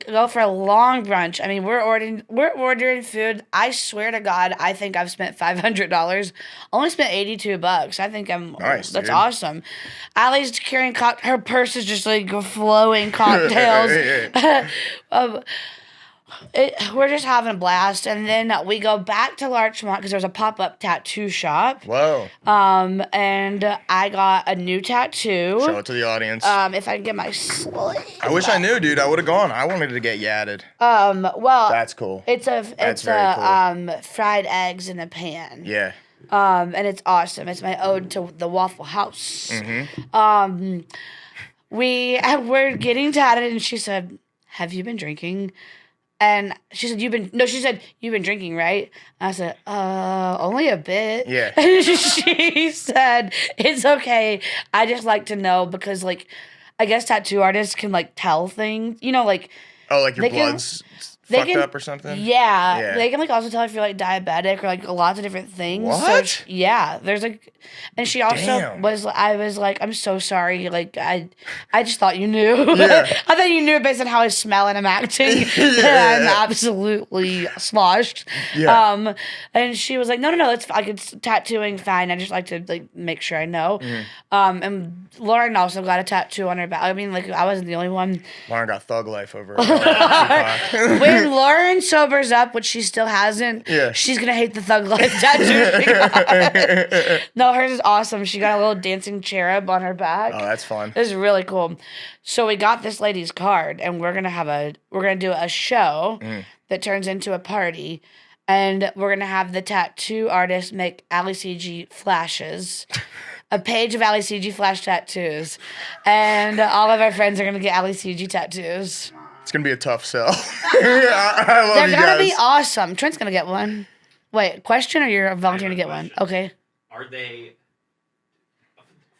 go for a long brunch. I mean, we're ordering food. I swear to God, I think I've spent $500. Only spent $82. I think nice, that's dude. Awesome. Allie's carrying her purse is just like flowing cocktails. We're just having a blast, and then we go back to Larchmont because there's a pop-up tattoo shop. Whoa. And I got a new tattoo. Show it to the audience. If I can get my sleeve. I wish I knew, dude. I would have gone. I wanted to get yadded. Well, That's cool. It's very cool. Fried eggs in a pan. Yeah. And it's awesome. It's my ode to the Waffle House. Mm-hmm. We're getting tatted, and she said, "Have you been drinking?" And she said, you've been drinking, right? And I said, only a bit. Yeah. And she said, it's okay. I just like to know because, like, I guess tattoo artists can, like, tell things. You know, like... Oh, like your blood's fucked up or something? Yeah. They can, like, also tell if you're, like, diabetic or, like, lots of different things. What? So, yeah. There's, like... And she also I was like, I'm so sorry. Like, I just thought you knew. Yeah. I thought you knew based on how I smell and I'm acting. I'm absolutely sloshed. Yeah. And she was like, no, it's like, it's tattooing fine. I just like to, like, make sure I know. And Lauren also got a tattoo on her back. I mean, like, I wasn't the only one. Lauren got thug life over it. When Lauren sobers up, which she still hasn't, she's going to hate the thug life tattoo she got. No, hers is awesome. She got a little dancing cherub on her back. Oh, that's fun. It was really cool. So we got this lady's card, and we're gonna do a show that turns into a party, and we're gonna have the tattoo artist make Ali Cigi flashes. A page of Ali Cigi flash tattoos. And all of our friends are gonna get Ali Cigi tattoos. It's gonna be a tough sell. I love They're you gonna guys. be awesome. Trent's gonna get one. Wait, question, or you're volunteering to get one? Okay. Are they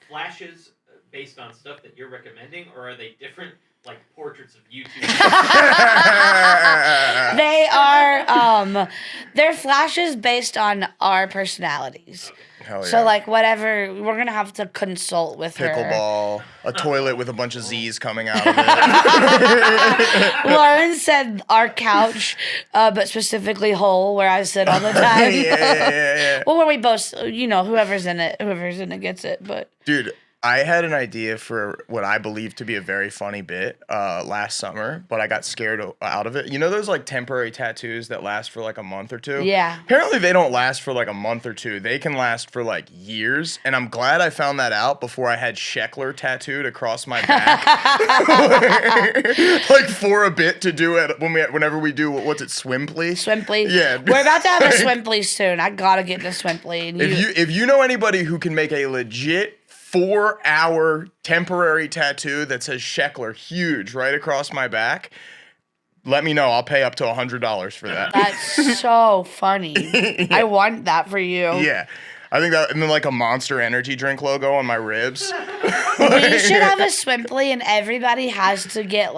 flashes based on stuff that you're recommending, or are they different, like portraits of YouTube? They are, they're flashes based on our personalities. Okay. Hell yeah. So, like, whatever, we're going to have to consult with her. Pickleball, a toilet with a bunch of Z's coming out of it. Lauren said our couch, but specifically hole where I sit all the time. yeah. Well, where we both, whoever's in it gets it, but. Dude, I had an idea for what I believe to be a very funny bit last summer, but I got scared out of it. You know those, like, temporary tattoos that last for, like, a month or two? Yeah. Apparently they don't last for, like, a month or two. They can last for, like, years, and I'm glad I found that out before I had Sheckler tattooed across my back. Like, for a bit to do it whenever we do, what's it, Swimply? Swimply. Yeah. We're about to have a Swimply soon. I gotta get into Swimply. And If you know anybody who can make a legit 4-hour temporary tattoo that says Sheckler huge right across my back, let me know. I'll pay up to $100 for that. That's so funny. I want that for you. Yeah. I think that, and then like a Monster Energy drink logo on my ribs. We should have a Swimply, and everybody has to get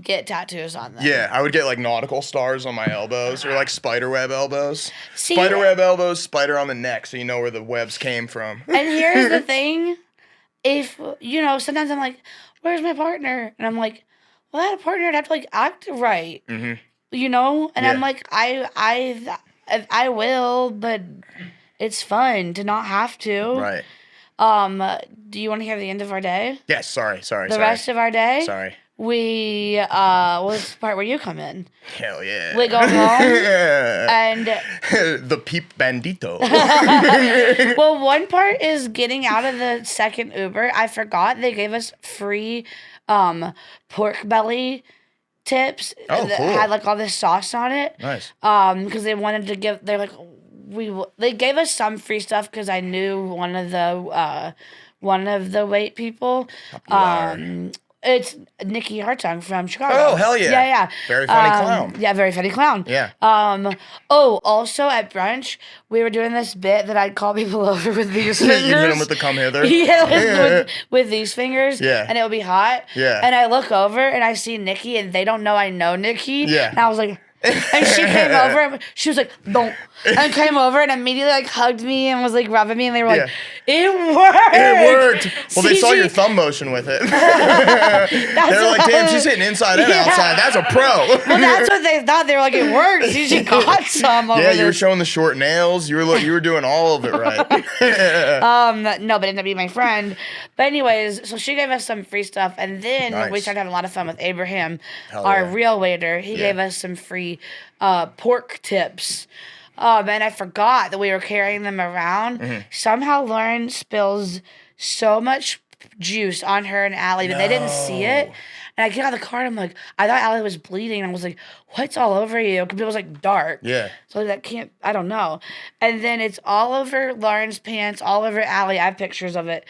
get tattoos on them. Yeah, I would get like nautical stars on my elbows or like spiderweb elbows. See, Spiderweb elbows, spider on the neck, so you know where the webs came from. And here's the thing: if sometimes I'm like, "Where's my partner?" And I'm like, "Well, I had a partner. I'd have to like act right." And I'm like, I will, but it's fun to not have to. Right. Do you want to hear the end of our day? Yes. Sorry. The rest of our day? Sorry. We, what's the part where you come in? Hell yeah. We go home and... The Peep Bandito. Well, one part is getting out of the second Uber. I forgot they gave us free pork belly tips that had like all this sauce on it. Nice. Because they wanted to give... They're like... They gave us some free stuff because I knew one of the wait people. It's Nikki Hartung from Chicago. Oh, hell yeah. Yeah. Very funny clown. Yeah, very funny clown. Yeah. Also at brunch, we were doing this bit that I'd call people over with these fingers. You hit them with the come hither? Yeah, with these fingers. Yeah. And it would be hot. Yeah. And I look over and I see Nikki and they don't know I know Nikki. Yeah. And I was like, and she came over and she was like, don't. And came over and immediately like hugged me and was like rubbing me and they were like, it worked. It worked. Well, they saw Cigi. your thumb motion with it. They're like, damn, she's hitting inside and outside. That's a pro. Well, that's what they thought. They were like, it worked. Cigi got some over Yeah, you were this. showing the short nails. You were doing all of it right. No, but it ended up being my friend. But anyways, so she gave us some free stuff, and then we Nice. started having a lot of fun with Abraham, Hell our yeah. real waiter. He gave us some free pork tips. And I forgot that we were carrying them around. Mm-hmm. Somehow Lauren spills so much juice on her and Allie, but they didn't see it. And I get out of the car and I'm like, I thought Allie was bleeding. And I was like, what's all over you? Because it was like dark. Yeah. So that can't, I don't know. And then it's all over Lauren's pants, all over Allie. I have pictures of it.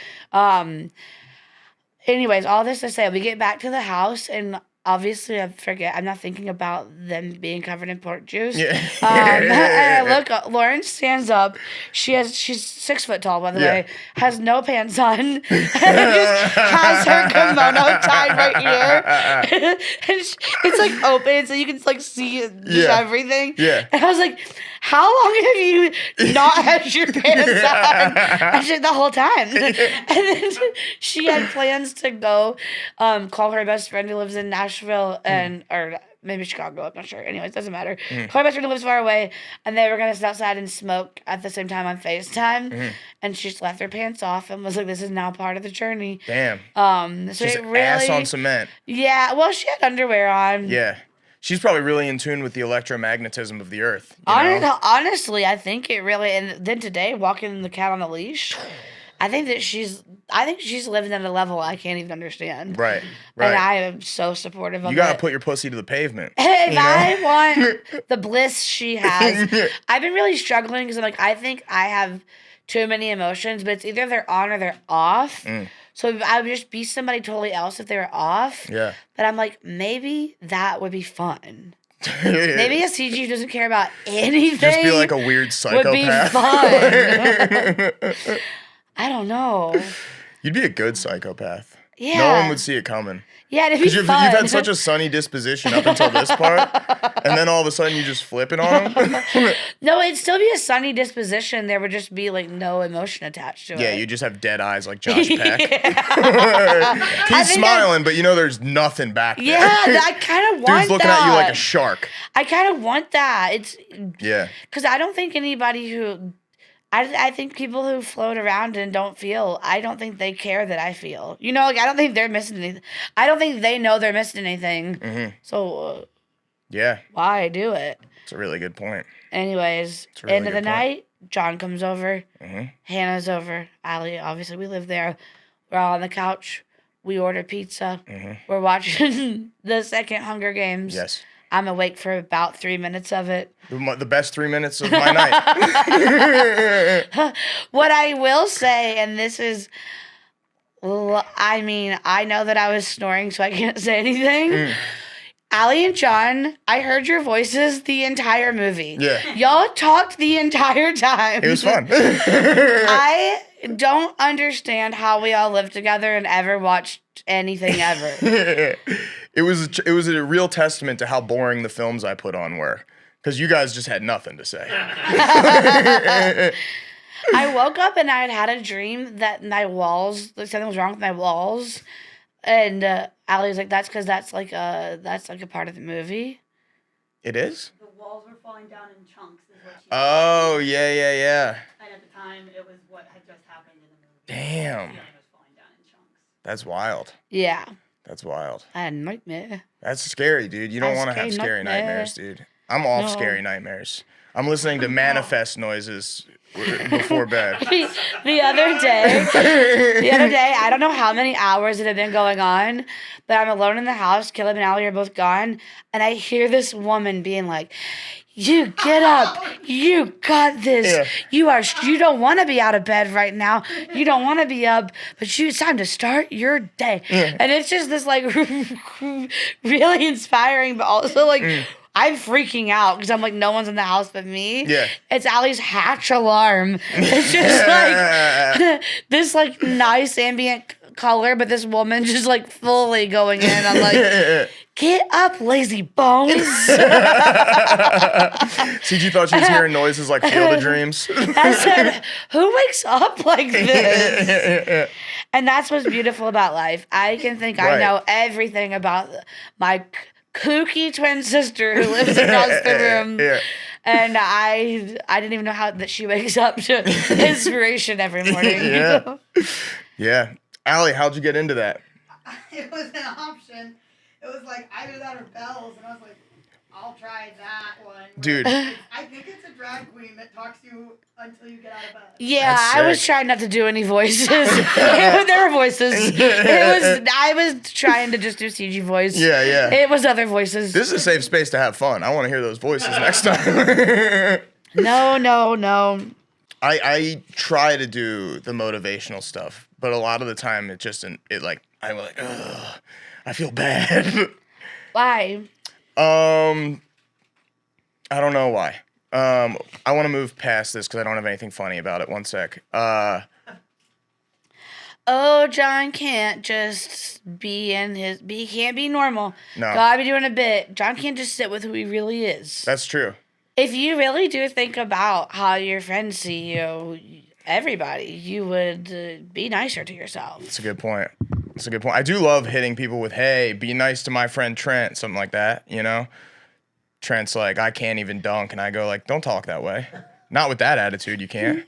Anyways, all this to say, we get back to the house and obviously I forget, I'm not thinking about them being covered in pork juice. Yeah. And I look, Lauren stands up. She's 6 foot tall, by the Yeah. way, has no pants on, and just has her kimono tied right here. And it's like open, so you can like see just Yeah. everything. Yeah. And I was like, how long have you not had your pants on? I said the whole time. And then she had plans to go call her best friend who lives in Nashville and or maybe Chicago, I'm not sure. Anyways, doesn't matter. Call her best friend who lives far away, and they were gonna sit outside and smoke at the same time on FaceTime. And she just left her pants off and was like, "This is now part of the journey." Damn. So Just it really, ass on cement. yeah. Well, she had underwear on. Yeah. She's probably really in tune with the electromagnetism of the earth. You know? Honestly, I think it really. And then today, walking the cat on the leash, I think she's living at a level I can't even understand. Right. And Right. I am so supportive of You gotta it. put your pussy to the pavement. If you know? I want the bliss she has, I've been really struggling because I'm like, I think I have too many emotions, but it's either they're on or they're off. So I would just be somebody totally else if they were off. Yeah. But I'm like, maybe that would be fun. Maybe a CG who doesn't care about anything. Just be like a weird would be psychopath. fun. I don't know. You'd be a good psychopath. Yeah. No one would see it coming. Yeah, it'd be Because you've fun. had such a sunny disposition up until this part, and then all of a sudden you just flip it on them. No, it'd still be a sunny disposition. There would just be like no emotion attached to it. Yeah, you just have dead eyes like Josh Peck. I He's think smiling, but you know there's nothing back there. Yeah, I kind of want Dude's looking that. at you like a shark. I kind of want that. It's Yeah. because I don't think anybody who, I think people who float around and don't feel, I don't think they care that I feel. You know, like I don't think they're missing anything. I don't think they know they're missing anything. So Yeah. why do it? It's a really good point. Anyways, a really end of the good point. night, John comes over. Hannah's over. Allie, obviously, we live there. We're all on the couch. We order pizza. We're watching the second Hunger Games. Yes. I'm awake for about 3 minutes of it. The best 3 minutes of my night. What I will say, and this is, I mean, I know that I was snoring, so I can't say anything. Allie and John, I heard your voices the entire movie. Yeah. Y'all talked the entire time. It was fun. I don't understand how we all lived together and ever watched anything ever. It was a real testament to how boring the films I put on were. Because you guys just had nothing to say. I woke up and I had a dream that my walls, like something was wrong with my walls. And Allie was like, that's because that's like a part of the movie. It is? The walls were falling down in chunks, is what she Oh, yeah. said. And at the time, it was what had just happened in the movie. Damn. The ceiling was falling down in chunks. That's wild. Yeah. That's wild. I had a nightmare. That's scary, dude. You don't That's want to have scary scary nightmare. nightmares, dude. I'm off No. scary nightmares. I'm listening to manifest noises before bed. The other day, I don't know how many hours it had been going on, but I'm alone in the house. Caleb and Allie are both gone, and I hear this woman being like, You get up. You got this. Yeah. You don't want to be out of bed right now. You don't want to be up, but it's time to start your day. Yeah. And it's just this like really inspiring, but also like I'm freaking out because I'm like, no one's in the house but me. Yeah. It's Allie's hatch alarm. It's just like this like nice ambient color, but this woman just like fully going in. I'm like, get up, lazy bones. Cigi thought she was hearing noises like Field of Dreams. I said, who wakes up like this? And that's what's beautiful about life. I can think I know everything about my kooky twin sister who lives across the room. Yeah. And I didn't even know how that she wakes up to inspiration every morning. Yeah. Yeah. Allie, how'd you get into that? It was an option. It was like either that or bells, and I was like, I'll try that one. Dude. I think it's a drag queen that talks to you until you get out of bed. Yeah, That's I was sick. trying not to do any voices. There were voices. I was trying to just do CG voice. Yeah, yeah. It was other voices. This is a safe space to have fun. I want to hear those voices next time. No. I try to do the motivational stuff, but a lot of the time I'm like, ugh, I feel bad. Why? I don't know why. I want to move past this because I don't have anything funny about it. One sec. Oh, John can't just he can't be normal. No. Gotta be doing a bit. John can't just sit with who he really is. That's true. If you really do think about how your friends see you, everybody, you would be nicer to yourself. That's a good point. I do love hitting people with, hey, be nice to my friend Trent, something like that, you know? Trent's like, I can't even dunk. And I go like, don't talk that way. Not with that attitude, you can't.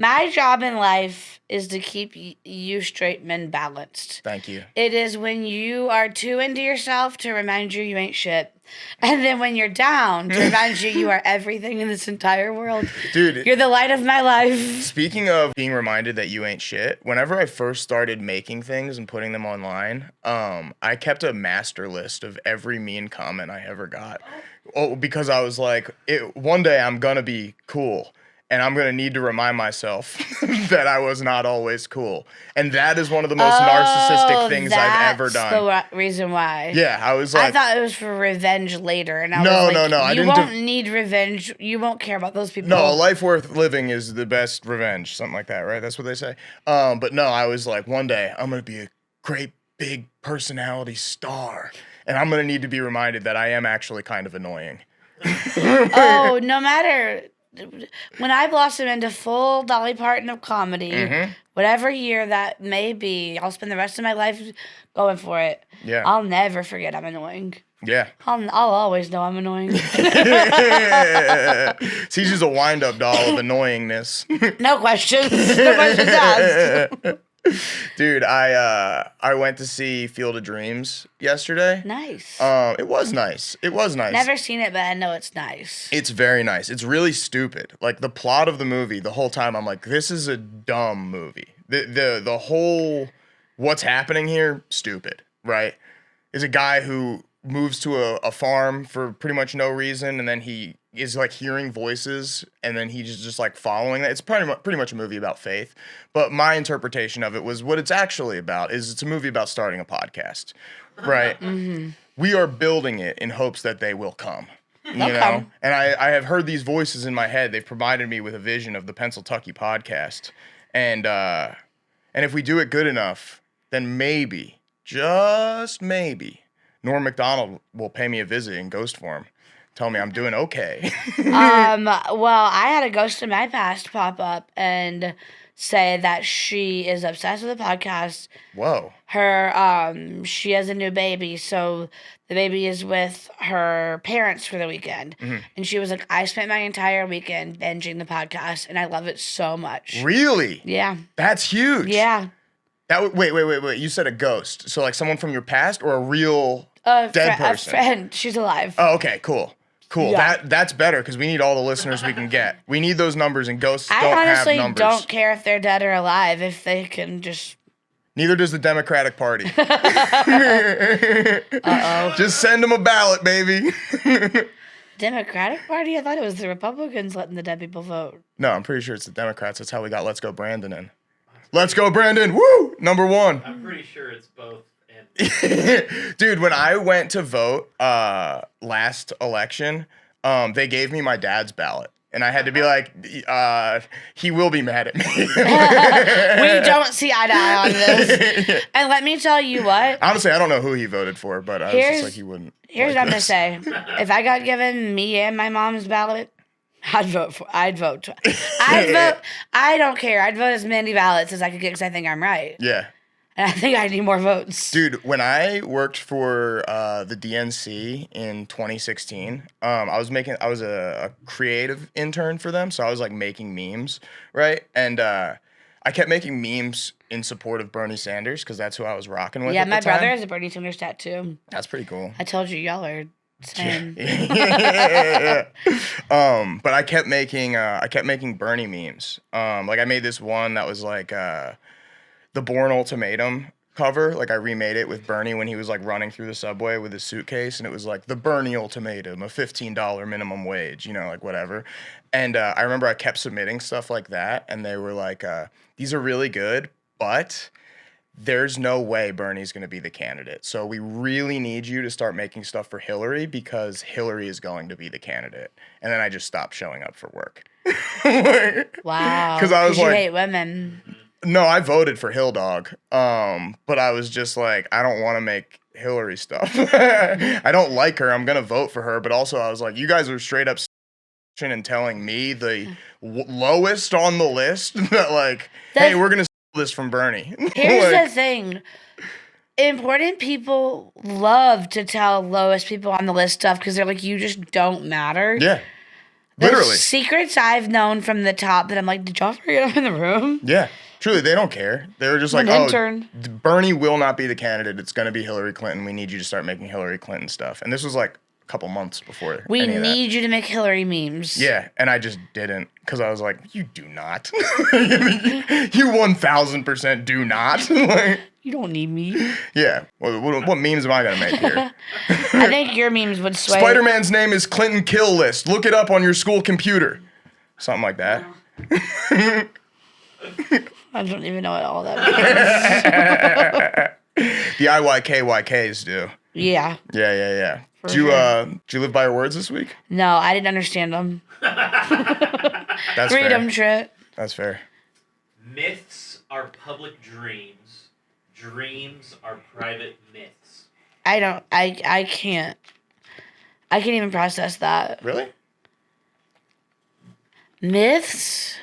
My job in life is to keep you straight men balanced. Thank you. It is when you are too into yourself to remind you ain't shit. And then when you're down, to remind you are everything in this entire world. Dude. You're the light of my life. Speaking of being reminded that you ain't shit, whenever I first started making things and putting them online, I kept a master list of every mean comment I ever got. Oh, because I was like, one day I'm gonna be cool. And I'm going to need to remind myself that I was not always cool. And that is one of the most narcissistic things I've ever done. That's the reason why. Yeah, I was like... I thought it was for revenge later. And I No, was like, no. I you didn't won't need revenge. You won't care about those people. No, a life worth living is the best revenge. Something like that, right? That's what they say. But no, I was like, one day I'm going to be a great big personality star. And I'm going to need to be reminded that I am actually kind of annoying. Oh, no matter... When I blossom into full Dolly Parton of comedy, whatever year that may be, I'll spend the rest of my life going for it. Yeah. I'll never forget I'm annoying. Yeah. I'll always know I'm annoying. Cigi's a wind-up doll of annoyingness. No questions. No questions asked. Dude, I went to see Field of Dreams yesterday. Nice. It was nice. Never seen it, but I know it's nice. It's very nice. It's really stupid. Like the plot of the movie, the whole time I'm like, this is a dumb movie. The whole what's happening here, stupid, right? Is a guy who moves to a farm for pretty much no reason, and then he is like hearing voices, and then he's just like following that. It's pretty much a movie about faith, but my interpretation of it was what it's actually about is it's a movie about starting a podcast, right? Mm-hmm. We are building it in hopes that they will come, you know? And I have heard these voices in my head. They've provided me with a vision of the Pennsyltucky podcast, and if we do it good enough, then maybe, just maybe, Norm Macdonald will pay me a visit in ghost form. Tell me I'm doing okay. Well, I had a ghost in my past pop up and say that she is obsessed with the podcast. Whoa. She has a new baby, so the baby is with her parents for the weekend. Mm-hmm. And she was like, I spent my entire weekend binging the podcast, and I love it so much. Really? Yeah. That's huge. Yeah. Wait. You said a ghost. So like someone from your past or a real dead person? A friend. She's alive. Oh, okay, cool. Yeah. That's better because we need all the listeners we can get. We need those numbers, and ghosts don't have numbers. I honestly don't care if they're dead or alive, if they can just... Neither does the Democratic Party. Uh-oh. Just send them a ballot, baby. Democratic Party? I thought it was the Republicans letting the dead people vote. No, I'm pretty sure it's the Democrats. That's how we got Let's Go Brandon in. Let's go, Brandon! Woo! Number 1. I'm pretty sure it's both. And Dude, when I went to vote last election, they gave me my dad's ballot. And I had to be like, he will be mad at me. We don't see eye to eye on this. And let me tell you what. Honestly, I don't know who he voted for, but I was just like, he wouldn't. Here's what I'm going to say. If I got given me and my mom's ballot, I'd vote. I don't care. I'd vote as many ballots as I could get because I think I'm right. Yeah. And I think I need more votes. Dude, when I worked for the DNC in 2016, I was a creative intern for them, so I was like making memes, right? And I kept making memes in support of Bernie Sanders because that's who I was rocking with. Yeah, at my the time. brother has a Bernie Sanders tattoo. That's pretty cool. I told you, y'all are same. But I kept making Bernie memes. Like I made this one that was like the Bourne Ultimatum cover. Like I remade it with Bernie when he was like running through the subway with his suitcase, and it was like the Bernie Ultimatum, a $15 minimum wage, like whatever. And I remember I kept submitting stuff like that, and they were like, these are really good, but there's no way Bernie's going to be the candidate. So we really need you to start making stuff for Hillary because Hillary is going to be the candidate. And then I just stopped showing up for work. Wow. Because I was like, you hate women. No, I voted for Hill Dog. But I was just like, I don't want to make Hillary stuff. I don't like her. I'm going to vote for her. But also I was like, you guys are straight up and telling me the lowest on the list that like, hey, we're going to steal this from Bernie. Here's Like, the thing. Important people love to tell lowest people on the list stuff because they're like, you just don't matter. yeah. There's Literally. secrets I've known from the top that I'm like, did y'all forget I'm in the room? Yeah. Truly, they don't care. They were just I'm like, an oh, intern. Bernie will not be the candidate. It's going to be Hillary Clinton. We need you to start making Hillary Clinton stuff. And this was like a couple months before We any of that. need you to make Hillary memes. Yeah, and I just didn't because I was like, you do not. You 1,000% do not. Like, You don't need me. yeah. What memes am I going to make here? I think your memes would sway. Spider-Man's name is Clinton Kill List. Look it up on your school computer. Something like that. I don't even know what all that means. The IYKYKs do. Yeah. Yeah. For Did you sure. did you live by your words this week? No, I didn't understand them. That's Read fair. them, Trent. That's fair. myths are public dreams. Dreams are private myths. I can't. I can't even process that. Really? Myths?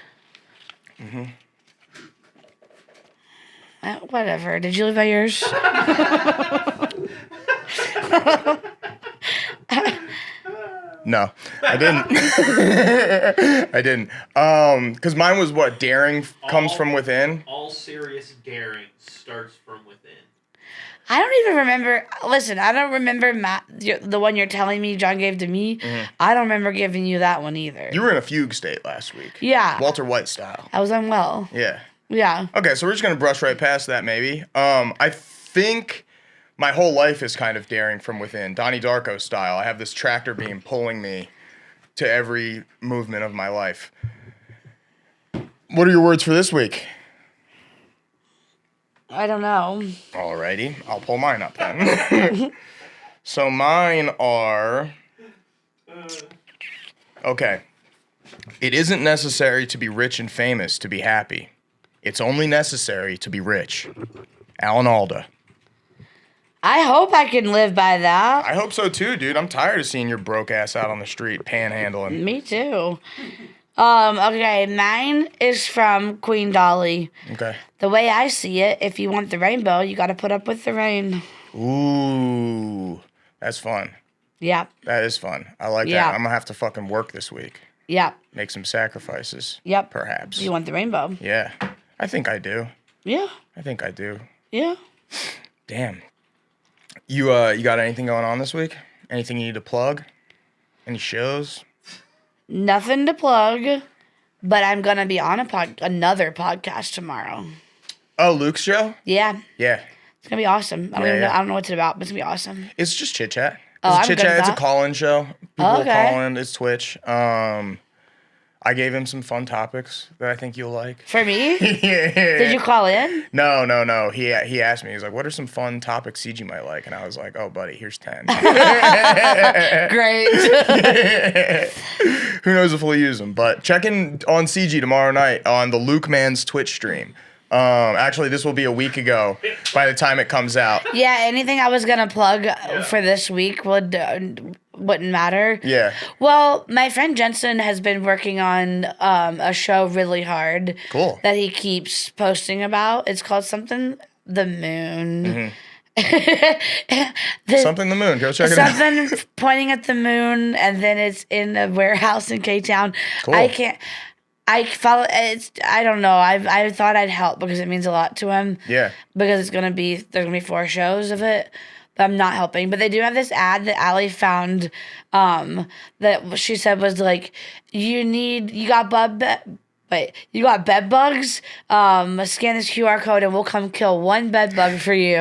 Whatever. Did you live by yours? No, I didn't. I didn't. Because mine was what? Daring comes from within. All serious daring starts from within. I don't even remember. Listen, I don't remember the one you're telling me John gave to me. I don't remember giving you that one either. You were in a fugue state last week. Yeah. Walter White style. I was unwell. Yeah. Yeah. Okay, so we're just gonna brush right past that maybe. I think my whole life is kind of daring from within, Donnie Darko style. I have this tractor beam pulling me to every movement of my life. What are your words for this week? I don't know. Alrighty, I'll pull mine up then. So mine are... Okay. It isn't necessary to be rich and famous to be happy. It's only necessary to be rich. Alan Alda. I hope I can live by that. I hope so too, dude. I'm tired of seeing your broke ass out on the street panhandling. Me too. Okay, mine is from Queen Dolly. Okay. The way I see it, if you want the rainbow, you got to put up with the rain. Ooh, that's fun. Yep. That is fun. I like Yeah. that. I'm gonna have to fucking work this week. Yep. Make some sacrifices. Yep. Perhaps. You want the rainbow? Yeah. I think I do. Yeah. I think I do. Yeah. Damn. You got anything going on this week? Anything you need to plug? Any shows? Nothing to plug, but I'm gonna be on another podcast tomorrow. Oh, Luke's show? Yeah. Yeah. It's gonna be awesome. I Yeah. don't know what it's about, but it's gonna be awesome. It's just chit chat. Oh, It's a chit chat. It's a call-in show. People okay. call in. It's Twitch. I gave him some fun topics that I think you'll like. For me? Yeah. Did you call in? No. He asked me. He's like, "What are some fun topics Cigi might like?" And I was like, "Oh, buddy, here's 10." Great. Who knows if we'll use them? But check in on Cigi tomorrow night on the Luke Man's Twitch stream. Actually, this will be a week ago by the time it comes out. Yeah, anything I was gonna plug for this week wouldn't matter. Yeah. Well, my friend Jensen has been working on a show really hard. Cool. That he keeps posting about. It's called something the Moon. Something the Moon. Go check it out. Something pointing at the moon, and then it's in a warehouse in K-Town. Cool. I follow. I don't know. I thought I'd help because it means a lot to him. Yeah. Because there's gonna be 4 shows of it, but I'm not helping. But they do have this ad that Allie found, that she said was like, you got bed bugs. Scan this QR code and we'll come kill one bed bug for you.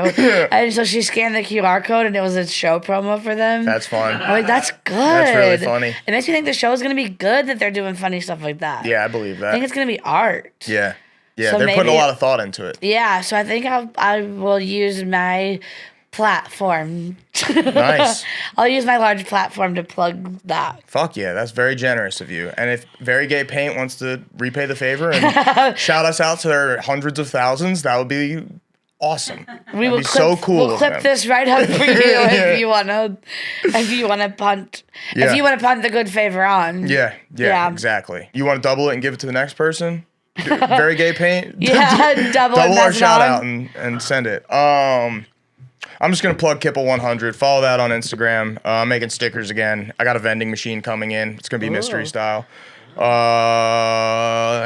And so she scanned the QR code and it was a show promo for them. That's fun. I'm like, that's good. That's really funny. It makes me think the show is gonna be good that they're doing funny stuff like that. Yeah, I believe that. I think it's gonna be art. Yeah. Yeah, So they're putting a maybe- lot of thought into it. Yeah, so I think I will use my platform. Nice. I'll use my large platform to plug that. Fuck yeah, that's very generous of you. And if Very Gay Paint wants to repay the favor and shout us out to their hundreds of thousands, that would be awesome. We That'd will be so cool. We'll of clip them. this right up for you if you wanna punt. Yeah. If you wanna punt the good favor on. Yeah, exactly. You want to double it and give it to the next person? Very Gay Paint? Yeah, double Double our pass it shout on. out and send it. I'm just gonna plug Kipple100. Follow that on Instagram. Making stickers again. I got a vending machine coming in. It's gonna be mystery style.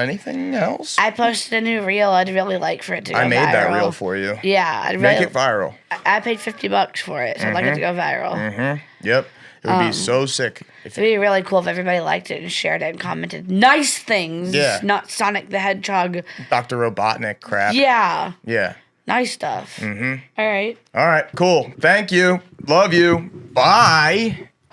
Anything else? I posted a new reel. I'd really like for it to go viral. I made that reel for you. Yeah, I'd Make really. it viral. I paid $50 for it, so I'd like it to go viral. Yep. It would be so sick. If It'd be really cool if everybody liked it and shared it and commented nice things. Yeah. Not Sonic the Hedgehog. Dr. Robotnik crap. Yeah. Yeah. Nice stuff. All right. All right. Cool. Thank you. Love you. Bye.